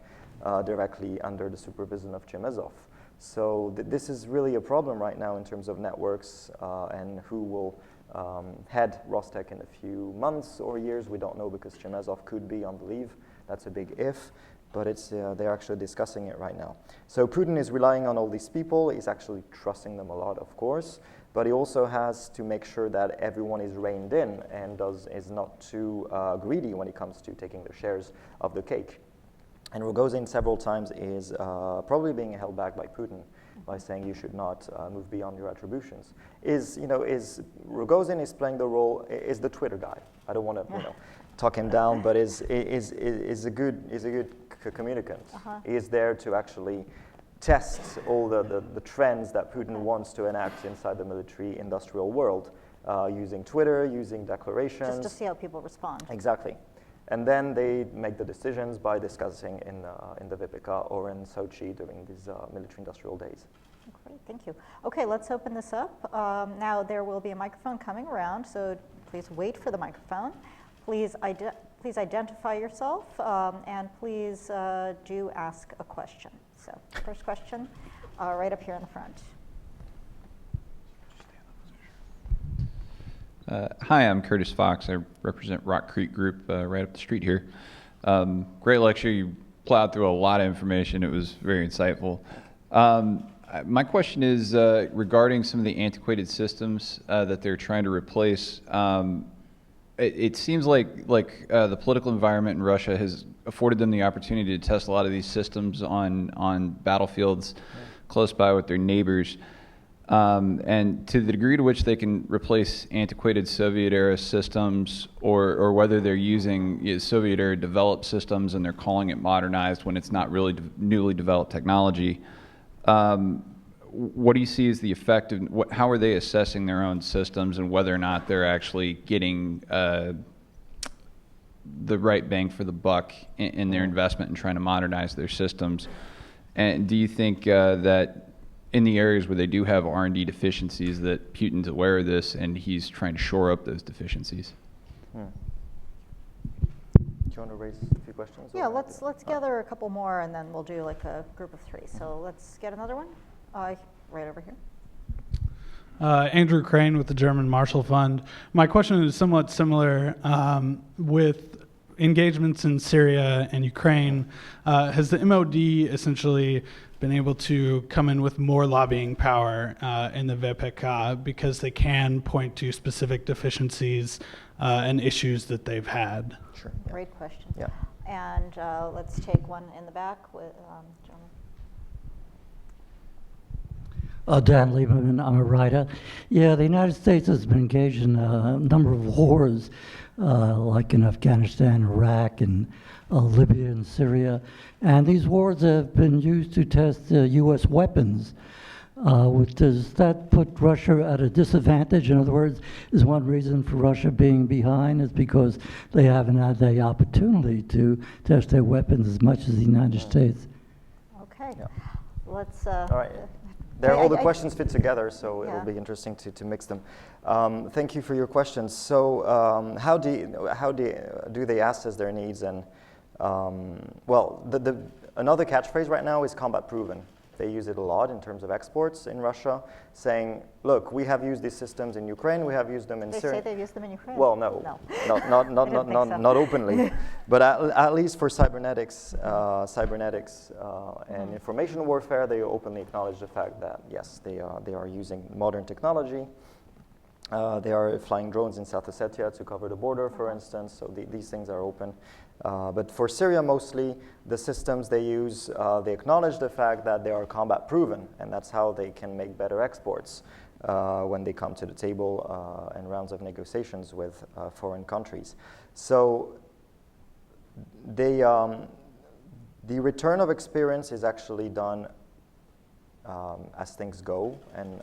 directly under the supervision of Chemezov. So this is really a problem right now in terms of networks and who will head Rostec in a few months or years. We don't know because Chemezov could be on the leave. That's a big if, but they're actually discussing it right now. So Putin is relying on all these people. He's actually trusting them a lot, of course, but he also has to make sure that everyone is reined in and is not too greedy when it comes to taking the shares of the cake. And Rogozin several times is probably being held back by Putin by saying you should not move beyond your attributions. Rogozin is playing the role, is the Twitter guy. I don't want to talk him down, but is a good communicant. He is there to actually test all the trends that Putin wants to enact inside the military-industrial world, using Twitter, using declarations. Just to see how people respond. Exactly. And then they make the decisions by discussing in the VPK or in Sochi during these military-industrial days. Great, thank you. Okay, let's open this up. Now there will be a microphone coming around, so please wait for the microphone. Please identify yourself, and please do ask a question. So first question, right up here in the front. Hi, I'm Curtis Fox. I represent Rock Creek Group right up the street here. Great lecture. You plowed through a lot of information. It was very insightful. My question is regarding some of the antiquated systems that they're trying to replace. It seems like the political environment in Russia has afforded them the opportunity to test a lot of these systems on battlefields close by with their neighbors. And to the degree to which they can replace antiquated Soviet-era systems, or whether they're using Soviet-era developed systems and they're calling it modernized when it's not really newly developed technology, what do you see as the effect of, how are they assessing their own systems and whether or not they're actually getting the right bang for the buck in their investment in trying to modernize their systems? And do you think that in the areas where they do have R&D deficiencies, that Putin's aware of this and he's trying to shore up those deficiencies? Do you want to raise a few questions? Yeah, let's gather a couple more and then we'll do like a group of three. So let's get another one, right over here. Andrew Crane with the German Marshall Fund. My question is somewhat similar with engagements in Syria and Ukraine. Has the MOD essentially been able to come in with more lobbying power in the VPK because they can point to specific deficiencies and issues that they've had? Sure. Yeah. Great question. Yeah. And let's take one in the back with gentleman. Dan Lieberman, I'm a writer. Yeah, the United States has been engaged in a number of wars, like in Afghanistan, Iraq, and Libya and Syria. And these wars have been used to test U.S. weapons. Does that put Russia at a disadvantage? In other words, is one reason for Russia being behind is because they haven't had the opportunity to test their weapons as much as the United States? Okay. Yeah. Let's. All right. All the questions fit together, so it'll be interesting to mix them. Thank you for your questions. So, how do they assess their needs? And well, another catchphrase right now is combat proven. They use it a lot in terms of exports in Russia, saying, "Look, we have used these systems in Ukraine. We have used them in Syria." They say they've used them in Ukraine. Well, no. Not openly, but at least for cybernetics and information warfare, they openly acknowledge the fact that yes, they are using modern technology. They are flying drones in South Ossetia to cover the border, for instance. So these things are open. But for Syria, mostly the systems they use, they acknowledge the fact that they are combat proven, and that's how they can make better exports when they come to the table and rounds of negotiations with foreign countries. So the return of experience is actually done as things go, and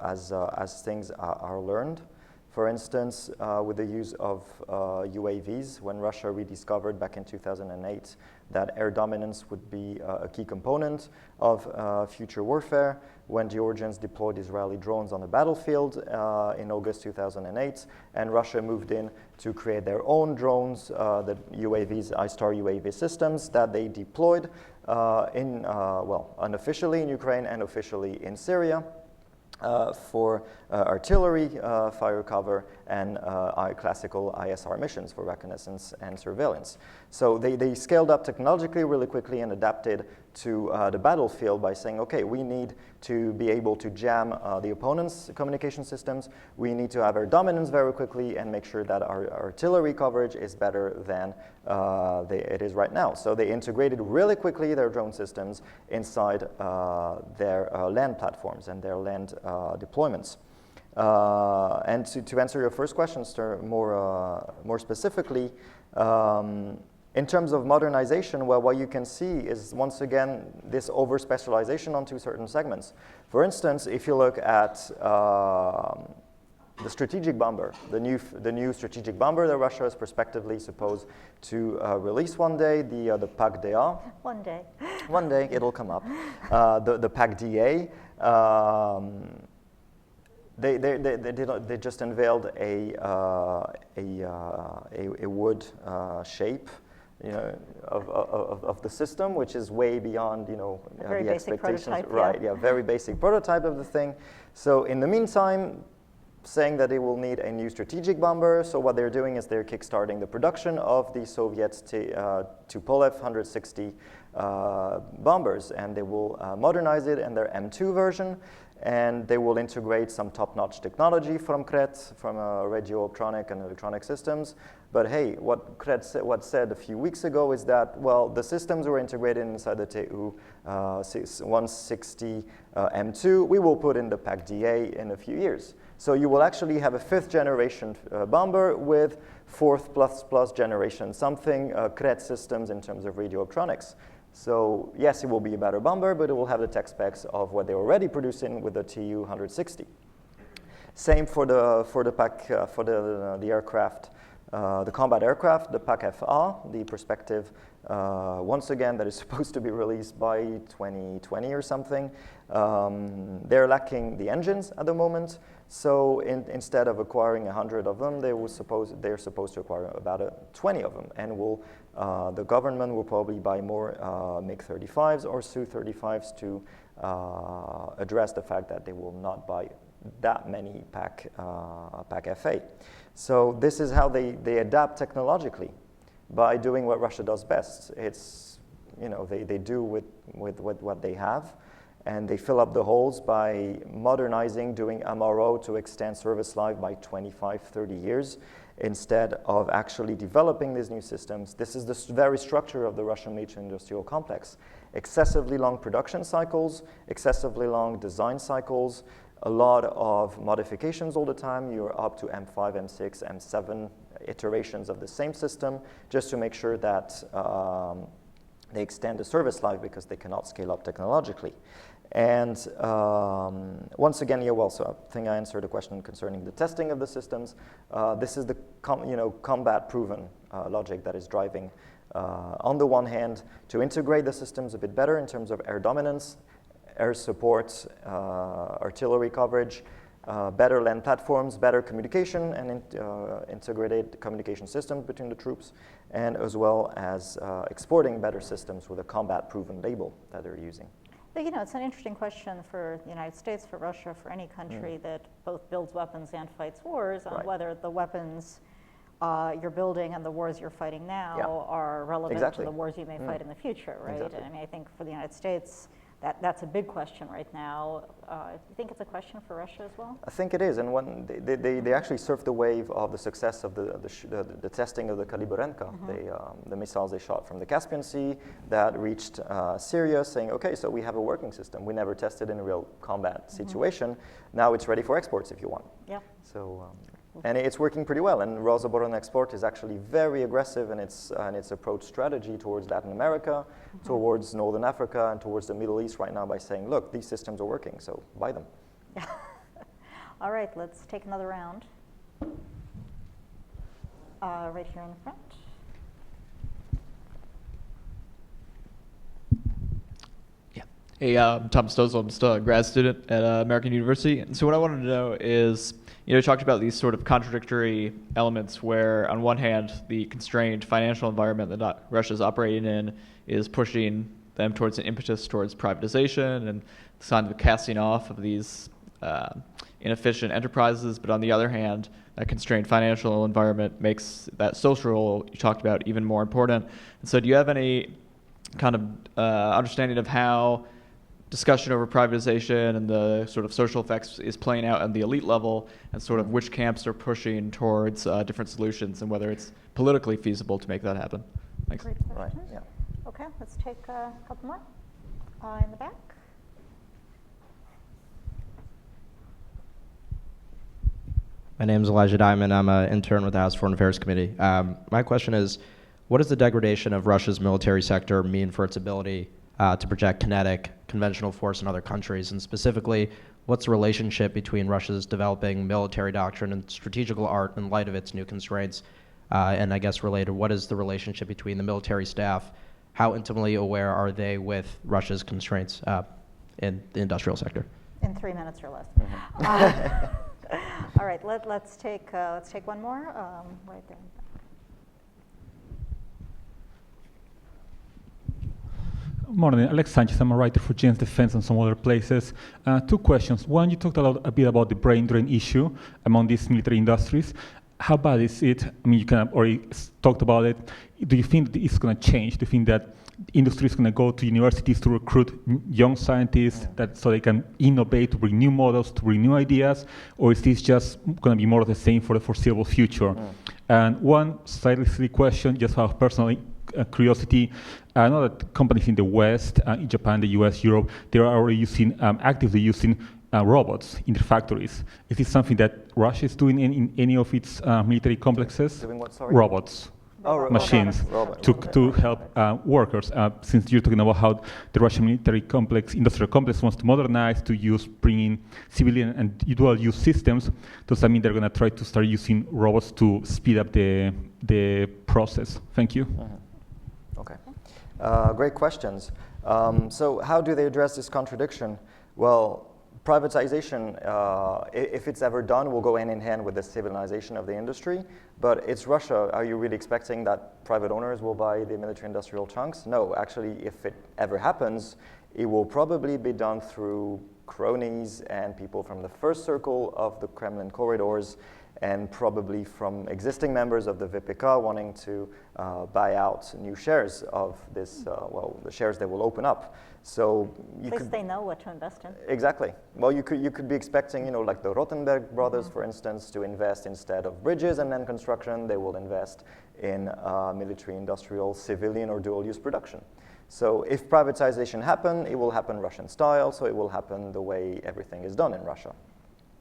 as things are learned. For instance, with the use of UAVs, when Russia rediscovered back in 2008 that air dominance would be a key component of future warfare, when Georgians deployed Israeli drones on the battlefield in August 2008, and Russia moved in to create their own drones, the UAVs, I-STAR UAV systems that they deployed unofficially in Ukraine and officially in Syria. For artillery fire cover and classical ISR missions for reconnaissance and surveillance. So they scaled up technologically really quickly and adapted to the battlefield by saying, okay, we need to be able to jam the opponent's communication systems. We need to have our dominance very quickly and make sure that our artillery coverage is better than it is right now. So they integrated really quickly their drone systems inside their land platforms and their land deployments. And to answer your first question, sir, more specifically, in terms of modernization, well, what you can see is, once again, this over-specialization onto certain segments. For instance, if you look at the strategic bomber, the new strategic bomber that Russia is prospectively supposed to release one day, the PAK-DA. One day. One day, it'll come up. The PAK-DA. They just unveiled a wood shape, of the system, which is way beyond, the expectations. Right, yeah, very basic prototype of the thing. So in the meantime, saying that they will need a new strategic bomber, so what they're doing is they're kickstarting the production of the Soviet Tupolev 160 bombers, and they will modernize it in their M2 version, and they will integrate some top-notch technology from Kret, from radio optronic and electronic systems. But hey, what Kret said a few weeks ago is that, well, the systems were integrated inside the TU 160 M2. We will put in the PAK-DA in a few years. So you will actually have a 5th generation bomber with 4th plus generation something Kret systems in terms of radio optronics. So yes, it will be a better bomber, but it will have the tech specs of what they're already producing with the TU 160. Same for the aircraft, the combat aircraft, the PAK-FA, the perspective, once again, that is supposed to be released by 2020 or something. They're lacking the engines at the moment. So instead of acquiring 100 of them, they're supposed to acquire about 20 of them, and the government will probably buy more MiG-35s or Su-35s to address the fact that they will not buy that many PAK-FA. So this is how they adapt technologically, by doing what Russia does best. It's, they do with what they have, and they fill up the holes by modernizing, doing MRO to extend service life by 25, 30 years, instead of actually developing these new systems. This is the very structure of the Russian military-industrial complex. Excessively long production cycles, excessively long design cycles, a lot of modifications all the time. You're up to M5, M6, M7 iterations of the same system, just to make sure that they extend the service life, because they cannot scale up technologically. And once again, so I think I answered the question concerning the testing of the systems. This is the combat-proven logic that is driving, on the one hand, to integrate the systems a bit better in terms of air dominance, air support, artillery coverage, better land platforms, better communication, and integrated communication systems between the troops, and as well as exporting better systems with a combat-proven label that they're using. It's an interesting question for the United States, for Russia, for any country that both builds weapons and fights wars, on whether the weapons you're building and the wars you're fighting now are relevant to the wars you may fight in the future, right? Exactly. And I mean, I think for the United States, that's a big question right now. Do you think it's a question for Russia as well? I think it is, and when they actually surfed the wave of the success of the testing of the Kaliburenka, the missiles they shot from the Caspian Sea that reached Syria, saying, okay, so we have a working system. We never tested in a real combat situation. Now it's ready for exports if you want. Yeah. So. And it's working pretty well. And Rosaboronexport is actually very aggressive in its approach strategy towards Latin America, towards Northern Africa, and towards the Middle East right now by saying, look, these systems are working, so buy them. All right, let's take another round. Right here in the front. Hey, I'm Tom Stozel. I'm still a grad student at American University. And so what I wanted to know is, you talked about these sort of contradictory elements where, on one hand, the constrained financial environment that Russia's operating in is pushing them towards an impetus towards privatization and kind of casting off of these inefficient enterprises. But on the other hand, that constrained financial environment makes that social role you talked about even more important. And so do you have any kind of understanding of how discussion over privatization and the sort of social effects is playing out at the elite level, and sort of which camps are pushing towards different solutions, and whether it's politically feasible to make that happen? Thanks. Great question. Right, yeah. Okay, let's take a couple more in the back. My name is Elijah Diamond. I'm an intern with the House Foreign Affairs Committee. My question is, what does the degradation of Russia's military sector mean for its ability to project kinetic, conventional force in other countries? And specifically, what's the relationship between Russia's developing military doctrine and strategical art in light of its new constraints? And I guess related, what is the relationship between the military staff? How intimately aware are they with Russia's constraints in the industrial sector? In 3 minutes or less. All right, let's take one more right there. Morning, Alex Sanchez. I'm a writer for Jane's Defense and some other places. 2 questions. One, you talked a bit about the brain drain issue among these military industries. How bad is it? I mean, you kind of already talked about it. Do you think it's going to change? Do you think that industry is going to go to universities to recruit young scientists so they can innovate, to bring new models, to bring new ideas? Or is this just going to be more of the same for the foreseeable future? And one slightly silly question, just out of personal curiosity. I know that companies in the West, in Japan, the US, Europe, they are already actively using robots in their factories. Is this something that Russia is doing in any of its military complexes? Doing what, sorry? Robots. Machines Robots. to help workers. Since you're talking about how the Russian military complex, industrial complex wants to modernize, to bring in civilian and dual-use systems, does that mean they're going to try to start using robots to speed up the process? Thank you. Okay. Great questions. So how do they address this contradiction? Well, privatization, if it's ever done, will go hand in hand with the civilization of the industry. But it's Russia. Are you really expecting that private owners will buy the military-industrial chunks? No, actually, if it ever happens, it will probably be done through cronies and people from the first circle of the Kremlin corridors, and probably from existing members of the VPK wanting to buy out new shares of this, the shares they will open up. So At least they know what to invest in. Exactly. Well, you could be expecting, like the Rothenberg brothers, for instance, to invest instead of bridges and then construction, they will invest in military, industrial, civilian, or dual-use production. So if privatization happens, it will happen Russian style, so it will happen the way everything is done in Russia.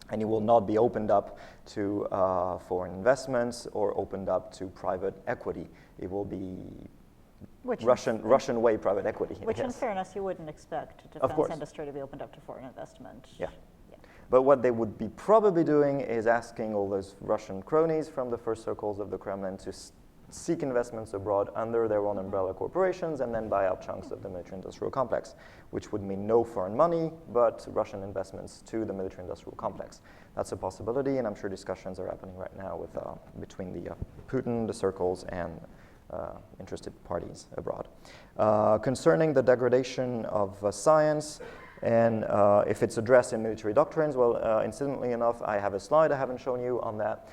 And it will not be opened up to foreign investments or opened up to private equity. It will be Russian way private equity. Which, in fairness, you wouldn't expect defense industry to be opened up to foreign investment. Yeah. But what they would be probably doing is asking all those Russian cronies from the first circles of the Kremlin to seek investments abroad under their own umbrella corporations and then buy out chunks of the military-industrial complex, which would mean no foreign money, but Russian investments to the military-industrial complex. That's a possibility, and I'm sure discussions are happening right now with between the Putin, the circles, and interested parties abroad. Concerning the degradation of science, and if it's addressed in military doctrines, well, incidentally enough, I have a slide I haven't shown you on that.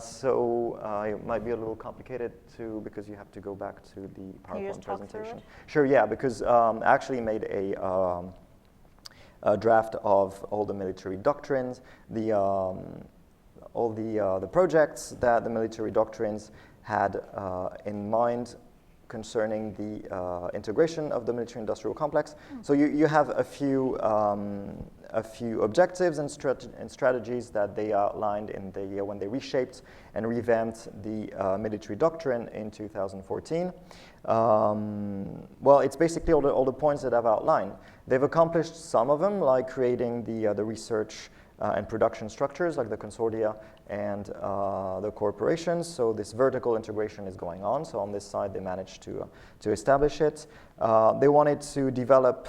So it might be a little complicated too, because you have to go back to the PowerPoint presentation. Sure, yeah, because I actually made a draft of all the military doctrines, all the projects that the military doctrines had in mind concerning the integration of the military-industrial complex. So you have a few a few objectives and strategies that they outlined in the when they reshaped and revamped the military doctrine in 2014. Well, it's basically all the points that I've outlined. They've accomplished some of them, like creating the research and production structures, like the consortia and the corporations. So this vertical integration is going on. So on this side, they managed to establish it. They wanted to develop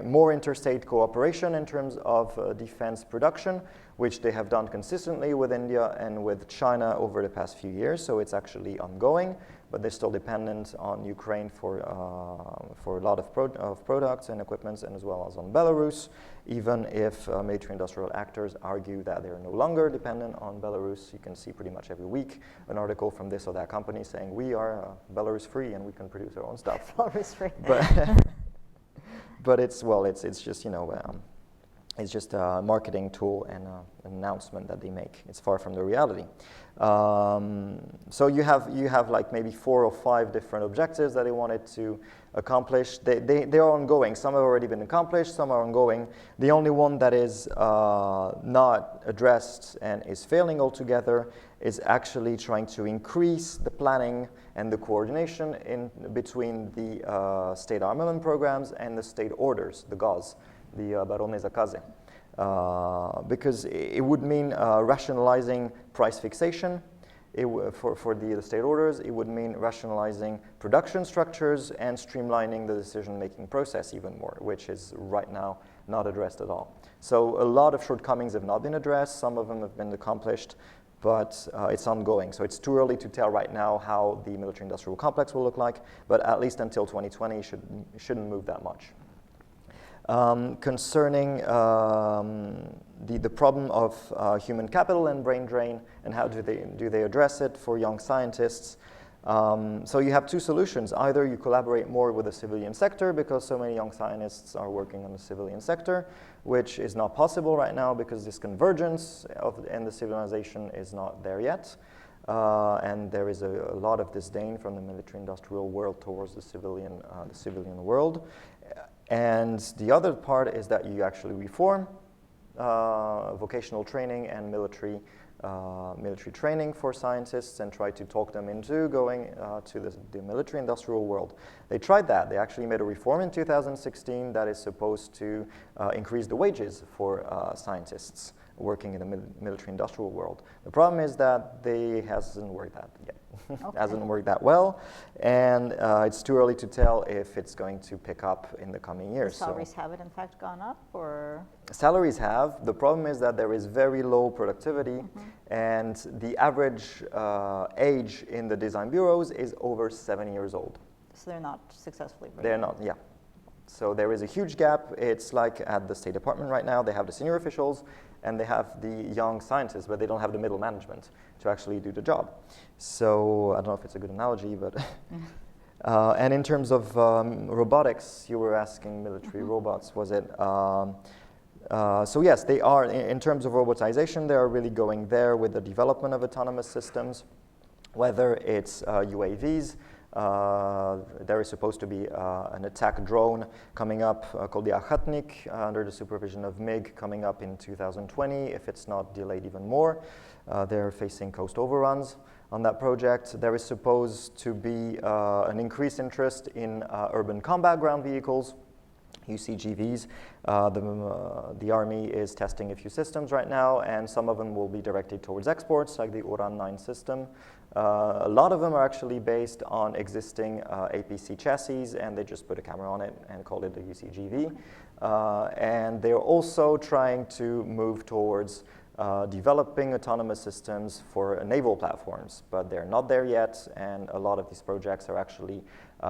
more interstate cooperation in terms of defense production, which they have done consistently with India and with China over the past few years. So it's actually ongoing, but they're still dependent on Ukraine for a lot of products and equipments, and as well as on Belarus, even if military-industrial actors argue that they're no longer dependent on Belarus. You can see pretty much every week an article from this or that company saying we are Belarus-free and we can produce our own stuff. Belarus-free. But it's just, you know, it's just a marketing tool and an announcement that they make. It's far from the reality. So you have like maybe 4 or 5 different objectives that they wanted to accomplish. They are ongoing. Some have already been accomplished, some are ongoing. The only one that is not addressed and is failing altogether is actually trying to increase the planning and the coordination in between the state armament programs and the state orders, the GAZ, the Barone Zakaze. Because it would mean rationalizing price fixation. For the state orders, it would mean rationalizing production structures and streamlining the decision-making process even more, which is right now not addressed at all. So a lot of shortcomings have not been addressed. Some of them have been accomplished, but it's ongoing. So it's too early to tell right now how the military-industrial complex will look like, but at least until 2020, it shouldn't move that much. Concerning the problem of human capital and brain drain, and how do they address it for young scientists. So you have 2 solutions. Either you collaborate more with the civilian sector, because so many young scientists are working on the civilian sector, which is not possible right now because this convergence and the civilization is not there yet. And there is a lot of disdain from the military-industrial world towards the civilian world. And the other part is that you actually reform vocational training and military training for scientists and try to talk them into going to the military-industrial world. They tried that. They actually made a reform in 2016 that is supposed to increase the wages for scientists working in the military-industrial world. The problem is that it hasn't worked that yet. Okay. Hasn't worked that well, and it's too early to tell if it's going to pick up in the coming years. The salaries have it in fact gone up, or? Salaries have. The problem is that there is very low productivity, and the average age in the design bureaus is over 7 years old. So they're not successfully bringing. They're not, yeah. So there is a huge gap. It's like at the State Department right now, they have the senior officials and they have the young scientists, but they don't have the middle management to actually do the job. So I don't know if it's a good analogy, but and in terms of robotics, you were asking military robots, was it? So yes, they are, in terms of robotization, they are really going there with the development of autonomous systems, whether it's UAVs. There is supposed to be an attack drone coming up called the Akhatnik under the supervision of MiG coming up in 2020, if it's not delayed even more. They're facing coast overruns on that project. There is supposed to be an increased interest in urban combat ground vehicles, UCGVs. The Army is testing a few systems right now, and some of them will be directed towards exports, like the Uran 9 system. A lot of them are actually based on existing APC chassis, and they just put a camera on it and call it the UCGV. And they're also trying to move towards developing autonomous systems for naval platforms, but they're not there yet, and a lot of these projects are actually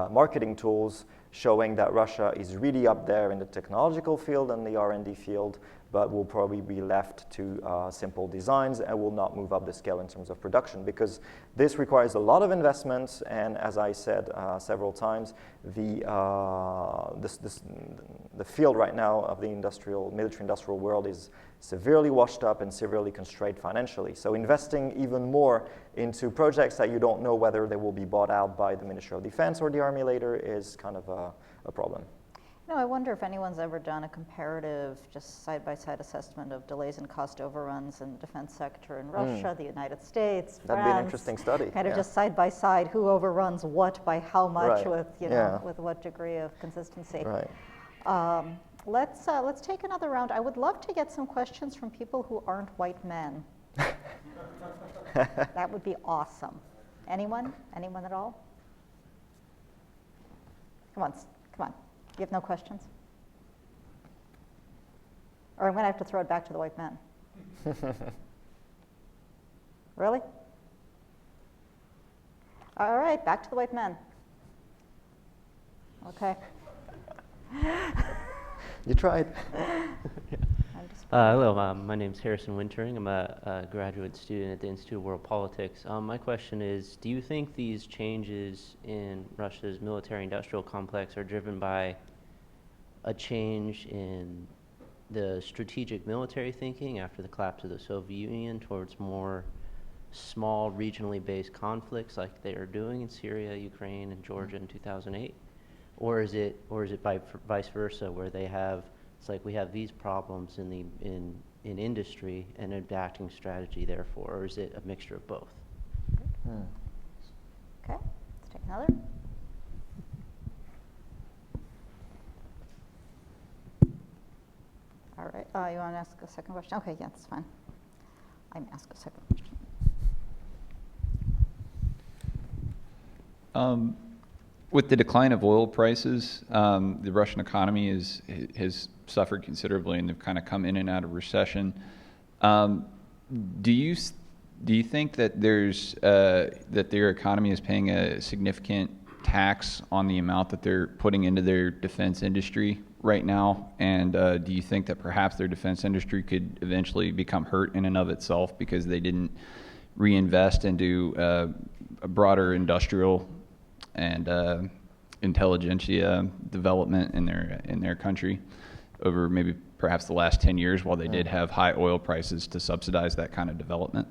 marketing tools showing that Russia is really up there in the technological field and the R&D field, but will probably be left to simple designs and will not move up the scale in terms of production, because this requires a lot of investment, and as I said several times, the field right now of the military-industrial world is severely washed up and severely constrained financially. So investing even more into projects that you don't know whether they will be bought out by the Ministry of Defense or the Army later is kind of a problem. No, I wonder if anyone's ever done a comparative, just side-by-side assessment of delays and cost overruns in the defense sector in Russia, the United States, That'd France. be an interesting study. Kind of just side-by-side, who overruns what by how much, Right. with, you know, with what degree of consistency. Right. Let's take another round. I would love to get some questions from people who aren't white men. That would be awesome. Anyone? Anyone at all? Come on, come on. You have no questions? Or I'm going to have to throw it back to the white men. Really? All right, back to the white men. Okay. You tried. Hello, my name's Harrison Wintering. I'm a graduate student at the Institute of World Politics. My question is, do you think these changes in Russia's military-industrial complex are driven by a change in the strategic military thinking after the collapse of the Soviet Union towards more small, regionally based conflicts like they are doing in Syria, Ukraine, and Georgia in 2008? Or is it vice versa, where they have, it's like we have these problems in industry and adapting strategy therefore, or is it a mixture of both? Okay, let's take another. All right, you want to ask a second question? Okay, yeah, that's fine. I'm ask a second question. With the decline of oil prices, the Russian economy has suffered considerably, and they've kind of come in and out of recession. Do you think that that their economy is paying a significant tax on the amount that they're putting into their defense industry right now? And do you think that perhaps their defense industry could eventually become hurt in and of itself because they didn't reinvest into a broader industrial and intelligentsia development in their country over maybe perhaps the last 10 years, while they did have high oil prices to subsidize that kind of development?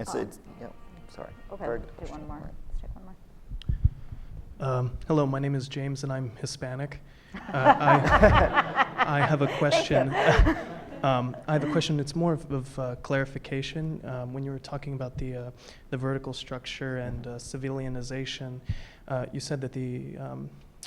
Okay. Yeah, sorry. Okay, Very let's good do question. one more. Right. Let's take one more. Hello, my name is James, and I'm Hispanic. I have a question. I have a question. It's more of clarification. When you were talking about the vertical structure and civilianization, you said that the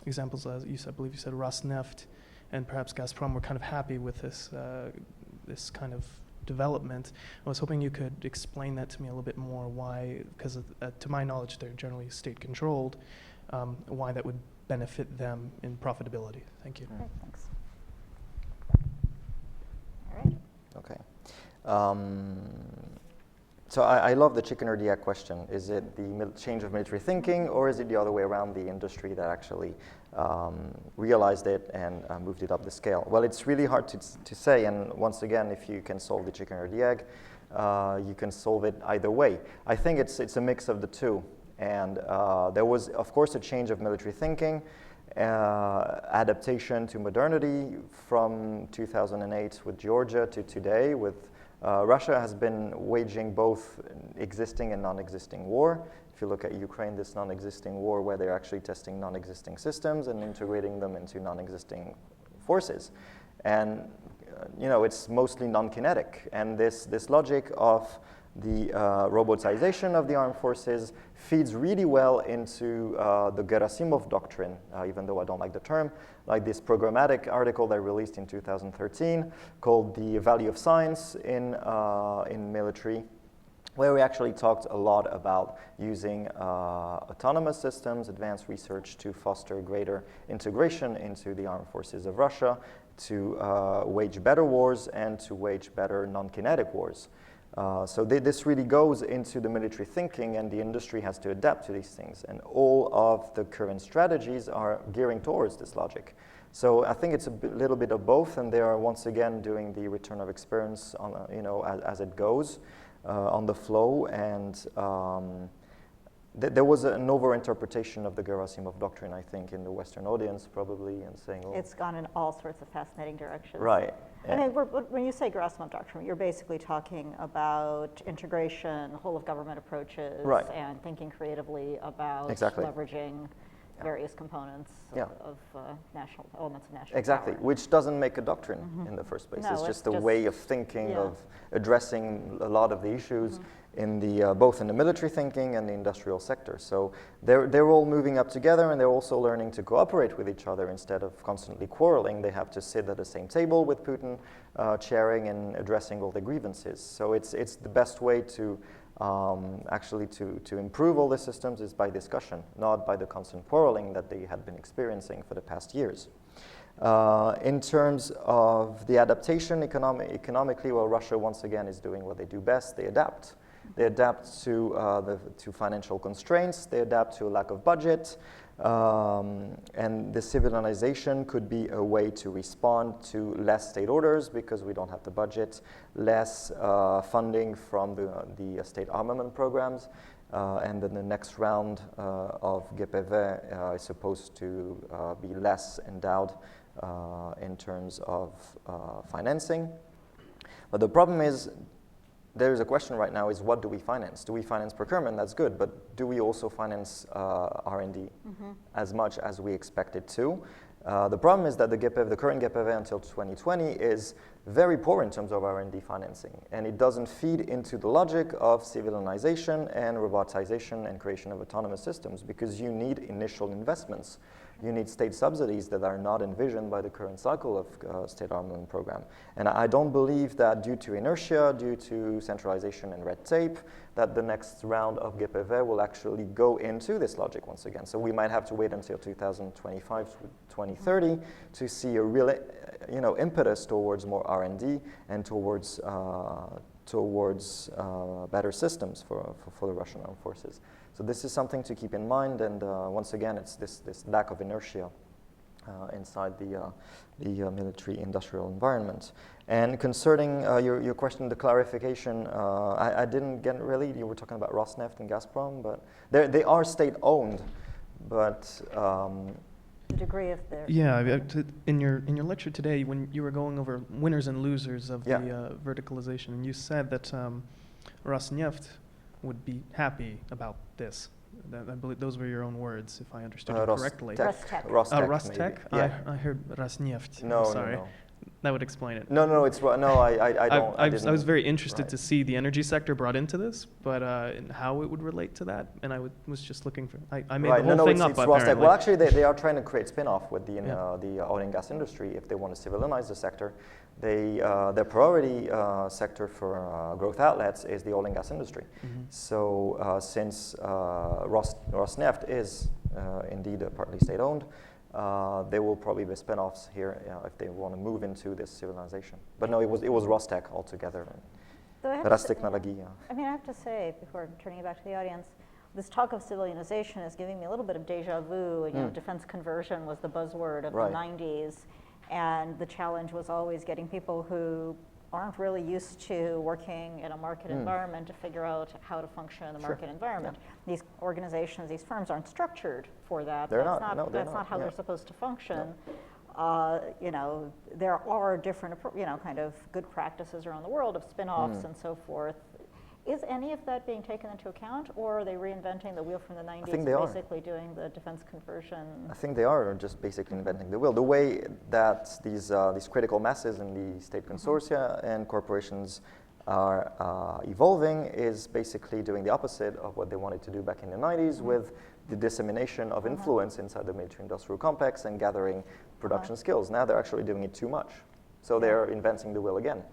examples, I believe you said Rosneft and perhaps Gazprom were kind of happy with this kind of development. I was hoping you could explain that to me a little bit more. Why? Because to my knowledge, they're generally state-controlled. Why that would benefit them in profitability? Thank you. Okay, thanks. All right. Okay. So I love the chicken or the egg question. Is it the change of military thinking, or is it the other way around, the industry that actually realized it and moved it up the scale? Well, it's really hard to say, and once again, if you can solve the chicken or the egg, you can solve it either way. I think it's a mix of the two, and there was, of course, a change of military thinking, adaptation to modernity from 2008 with Georgia to today with Russia has been waging both existing and non-existing war. If you look at Ukraine, this non-existing war where they're actually testing non-existing systems and integrating them into non-existing forces. And you know, it's mostly non-kinetic. And this logic of the robotization of the armed forces feeds really well into the Gerasimov doctrine, even though I don't like the term, like this programmatic article they released in 2013 called The Value of Science in Military, where we actually talked a lot about using autonomous systems, advanced research to foster greater integration into the armed forces of Russia, to wage better wars and to wage better non-kinetic wars. So this really goes into the military thinking, and the industry has to adapt to these things. And all of the current strategies are gearing towards this logic. So I think it's a little bit of both, and they are once again doing the return of experience on, you know, as it goes on the flow. And there was an over-interpretation of the Gerasimov doctrine, I think, in the Western audience probably, and saying, oh, It's gone in all sorts of fascinating directions. right. I mean, when you say Gerasimov doctrine, you're basically talking about integration, whole of government approaches, Right. and thinking creatively about Exactly. leveraging various components Yeah. of national elements of national Exactly, power. which doesn't make a doctrine in the first place. No, it's it's just a just- way of thinking, yeah. of addressing a lot of the issues in the both in the military thinking and the industrial sector. So they're all moving up together, and they're also learning to cooperate with each other instead of constantly quarreling. They have to sit at the same table with Putin, chairing and addressing all the grievances. So it's the best way to actually to improve all the systems is by discussion, not by the constant quarreling that they had been experiencing for the past years. In terms of the adaptation economically, well, Russia once again is doing what they do best. They adapt. They adapt to financial constraints. They adapt to a lack of budget. And the civilization could be a way to respond to less state orders because we don't have the budget, less funding from the state armament programs. And then the next round of GPV is supposed to be less endowed in terms of financing. But the problem is, there is a question right now is what do we finance? Do we finance procurement? That's good, but do we also finance R&D as much as we expect it to? The problem is that the current GPV until 2020 is very poor in terms of R&D financing, and it doesn't feed into the logic of civilization and robotization and creation of autonomous systems because you need initial investments. You need state subsidies that are not envisioned by the current cycle of state armament program. And I don't believe that due to inertia, due to centralization and red tape, that the next round of GPV will actually go into this logic once again. So we might have to wait until 2025 to 2030 to see a real impetus towards more R&D and towards better systems for the Russian armed forces. So this is something to keep in mind, and once again, it's this lack of inertia inside the military-industrial environment. And concerning your question, the clarification, I didn't get really. You were talking about Rosneft and Gazprom, but they are state-owned, but The degree of their in your lecture today, when you were going over winners and losers of the verticalization, and you said that Rosneft would be happy about this. I believe those were your own words, if I understood you correctly. Rostec. Rostec? Yeah. I heard Rosneft. No, sorry. no. That would explain it. No, I don't. I was very interested right. to see the energy sector brought into this, but and how it would relate to that. And I was just looking for. I made the whole thing up. It's Apparently. Rostec. Well, actually, they are trying to create spin-off with the oil and gas industry if they want to civilize the sector. Their priority sector for growth outlets is the oil and gas industry. So since Rosneft is indeed partly state-owned, there will probably be spin-offs here if they want to move into this civilization. But no, it was Rostec altogether. Rostec-Technologie. I mean, I have to say, before turning it back to the audience, this talk of civilization is giving me a little bit of deja vu. You know, defense conversion was the buzzword of the 90s. And the challenge was always getting people who aren't really used to working in a market environment to figure out how to function in the market environment. These organizations, these firms aren't structured for that. That's not how they're supposed to function. No. There are different, kind of good practices around the world of spin-offs and so forth. Is any of that being taken into account, or are they reinventing the wheel from the 90s and basically doing the defense conversion? I think they are just basically inventing the wheel. The way that these critical masses in the state consortia and corporations are evolving is basically doing the opposite of what they wanted to do back in the 90s with the dissemination of influence inside the military-industrial complex and gathering production skills. Now they're actually doing it too much. So they're inventing the wheel again.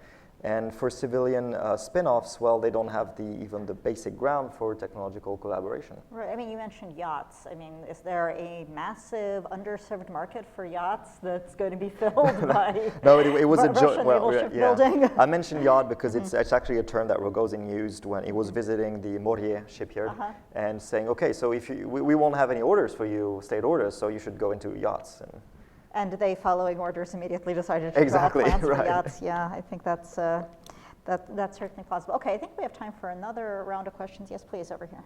And for civilian spin-offs, well, they don't have even the basic ground for technological collaboration. Right. I mean, you mentioned yachts. I mean, is there a massive underserved market for yachts that's going to be filled by No, it was a Russian naval shipbuilding? I mentioned yacht because it's actually a term that Rogozin used when he was visiting the Morie shipyard and saying, okay, so if we won't have any orders for you, state orders, so you should go into yachts. And they, following orders, immediately decided to draw plans for yachts. Yeah, I think that's certainly plausible. Okay, I think we have time for another round of questions. Yes, please, over here.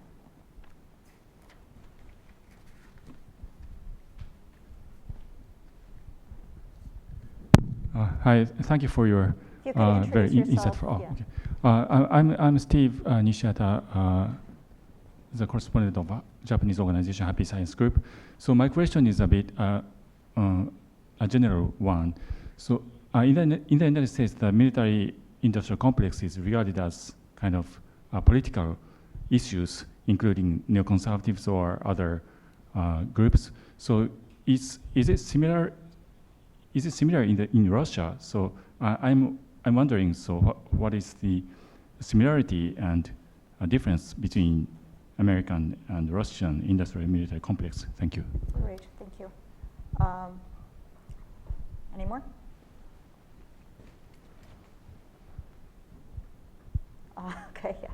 Hi, thank you for your very insightful. Yeah. Okay. I'm Steve Nishihata, the correspondent of Japanese organization Happy Science Group. So my question is a bit a general one. So in the United States, the military-industrial complex is regarded as kind of political issues, including neoconservatives or other groups. So is it similar? Is it similar in Russia? So I'm wondering. So what is the similarity and difference between American and Russian industrial military complex? Thank you. Great, thank you. Any more? Okay, yeah.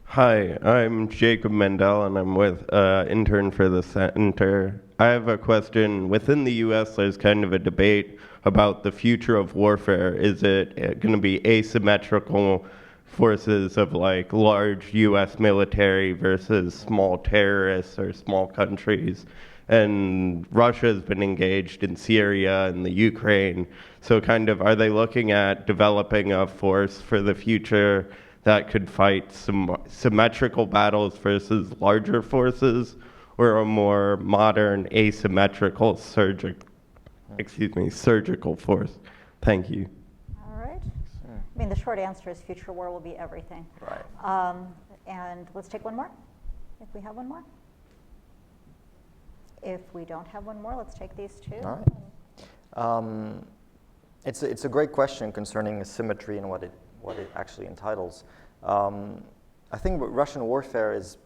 Hi, I'm Jacob Mendel, and I'm with intern for the center. I have a question. Within the U.S., there's kind of a debate about the future of warfare. Is it going to be asymmetrical forces of like large U.S. military versus small terrorists or small countries? And Russia has been engaged in Syria and the Ukraine. So kind of, are they looking at developing a force for the future that could fight some symmetrical battles versus larger forces, or a more modern asymmetrical surgical force? Thank you. All right. I mean, the short answer is future war will be everything. Right. And let's take one more, if we have one more. If we don't have one more, let's take these two. All right. It's a great question concerning asymmetry and what it actually entitles. I think Russian warfare is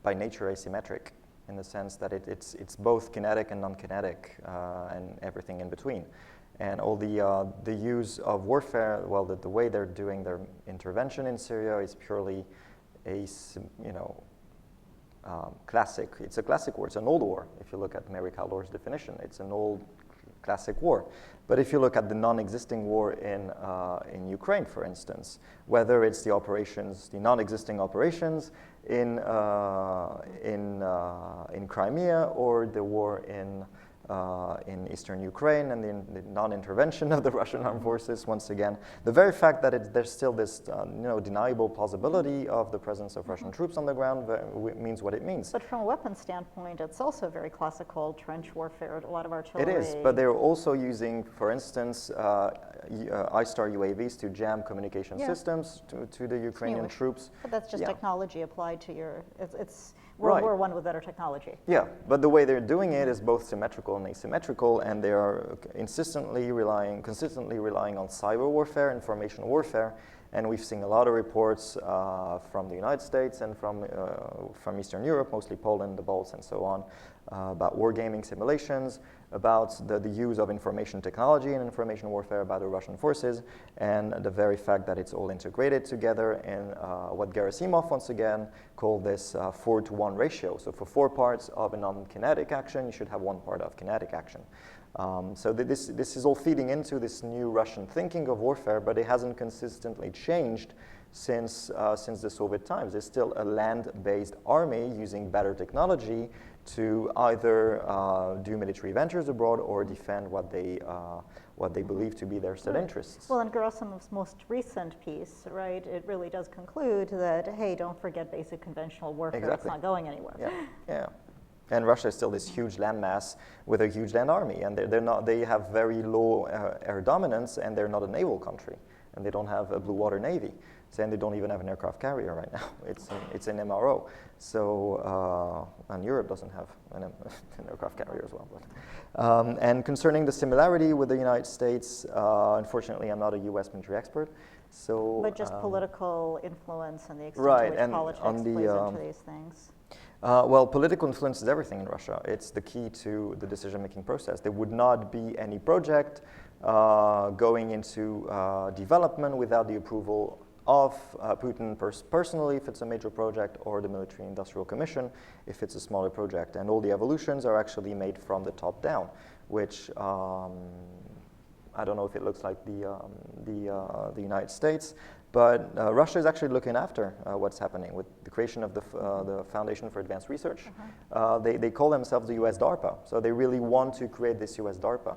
by nature asymmetric in the sense that it's both kinetic and non-kinetic and everything in between. And all the use of warfare, well, the way they're doing their intervention in Syria is purely classic. It's a classic war. It's an old war. If you look at Mary Kaldor's definition, it's an old classic war. But if you look at the non-existing war in Ukraine, for instance, whether it's the non-existing operations in Crimea, or the war in eastern Ukraine, and the non-intervention of the Russian armed forces, once again, the very fact that there's still this deniable plausibility of the presence of Russian troops on the ground means what it means. But from a weapons standpoint, it's also very classical trench warfare, a lot of artillery. It is, but they're also using, for instance, I-STAR UAVs to jam communication systems to the Ukrainian troops. But that's just technology applied to it's Right. World War I with better technology. Yeah, but the way they're doing it is both symmetrical and asymmetrical, and they are consistently relying on cyber warfare, information warfare, and we've seen a lot of reports from the United States and from Eastern Europe, mostly Poland, the Balts, and so on, about wargaming simulations, about the use of information technology and information warfare by the Russian forces, and the very fact that it's all integrated together in what Gerasimov once again called this 4-to-1 ratio. So for 4 parts of a non-kinetic action, you should have 1 part of kinetic action. So this is all feeding into this new Russian thinking of warfare, but it hasn't consistently changed since the Soviet times. It's still a land-based army using better technology to either do military ventures abroad or defend what they believe to be their set interests. Well, in Gerasimov's most recent piece, right, it really does conclude that, hey, don't forget basic conventional warfare. Exactly. It's not going anywhere. Yeah. And Russia is still this huge landmass with a huge land army, and they have very low air dominance, and they're not a naval country, and they don't have a blue water navy. And they don't even have an aircraft carrier right now. It's an MRO. So, and Europe doesn't have an aircraft carrier as well. But, and concerning the similarity with the United States, unfortunately, I'm not a U.S. military expert. So, but just political influence and the extent right, to which and politics plays into these things. Well, political influence is everything in Russia. It's the key to the decision-making process. There would not be any project going into development without the approval of Putin personally, if it's a major project, or the Military Industrial Commission, if it's a smaller project. And all the evolutions are actually made from the top down, which I don't know if it looks like the United States, but Russia is actually looking after what's happening with the creation of the Foundation for Advanced Research. They call themselves the US DARPA, so they really want to create this US DARPA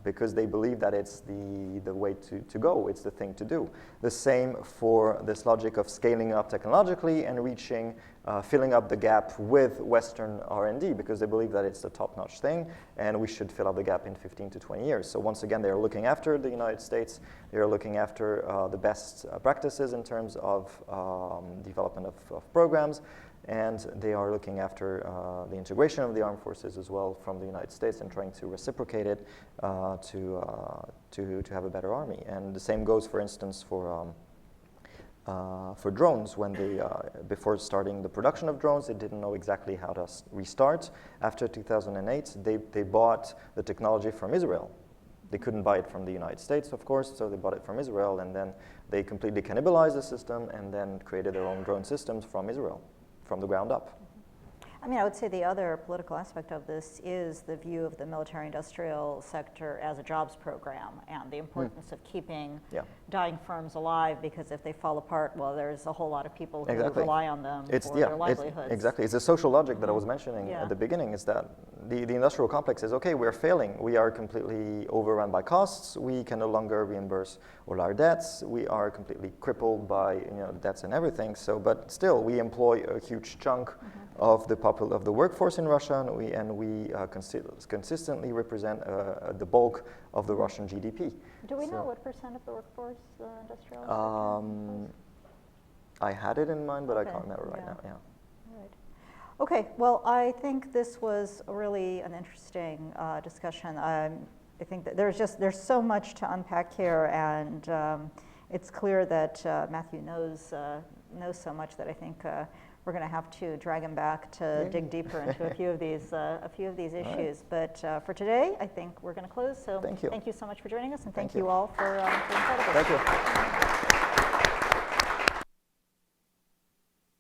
because they believe that it's the way to go, it's the thing to do. The same for this logic of scaling up technologically and reaching, filling up the gap with Western R&D, because they believe that it's a top-notch thing and we should fill up the gap in 15 to 20 years. So once again, they're looking after the United States, they're looking after the best practices in terms of development of programs, and they are looking after the integration of the armed forces as well from the United States and trying to reciprocate it to have a better army. And the same goes, for instance, for drones. When they, before starting the production of drones, they didn't know exactly how to restart. After 2008, they bought the technology from Israel. They couldn't buy it from the United States, of course, so they bought it from Israel, and then they completely cannibalized the system and then created their own drone systems from Israel, from the ground up. I mean, I would say the other political aspect of this is the view of the military-industrial sector as a jobs program and the importance of keeping dying firms alive, because if they fall apart, well, there's a whole lot of people who rely on them for their livelihoods. Exactly. It's a social logic that I was mentioning at the beginning, is that the industrial complex is, okay, we're failing. We are completely overrun by costs. We can no longer reimburse all our debts. We are completely crippled by debts and everything. So, but still, we employ a huge chunk of the workforce in Russia, and we consistently represent the bulk of the Russian GDP. Do we know what percent of the workforce industrial? I had it in mind, but I can't remember right now. Yeah. Right. Okay. Well, I think this was really an interesting discussion. I think that there's so much to unpack here, and it's clear that Mathieu knows so much that I think. We're going to have to drag him back to dig deeper into a few of these issues. Right. But for today, I think we're going to close. So thank you so much for joining us, and thank you all for incredible. Thank you.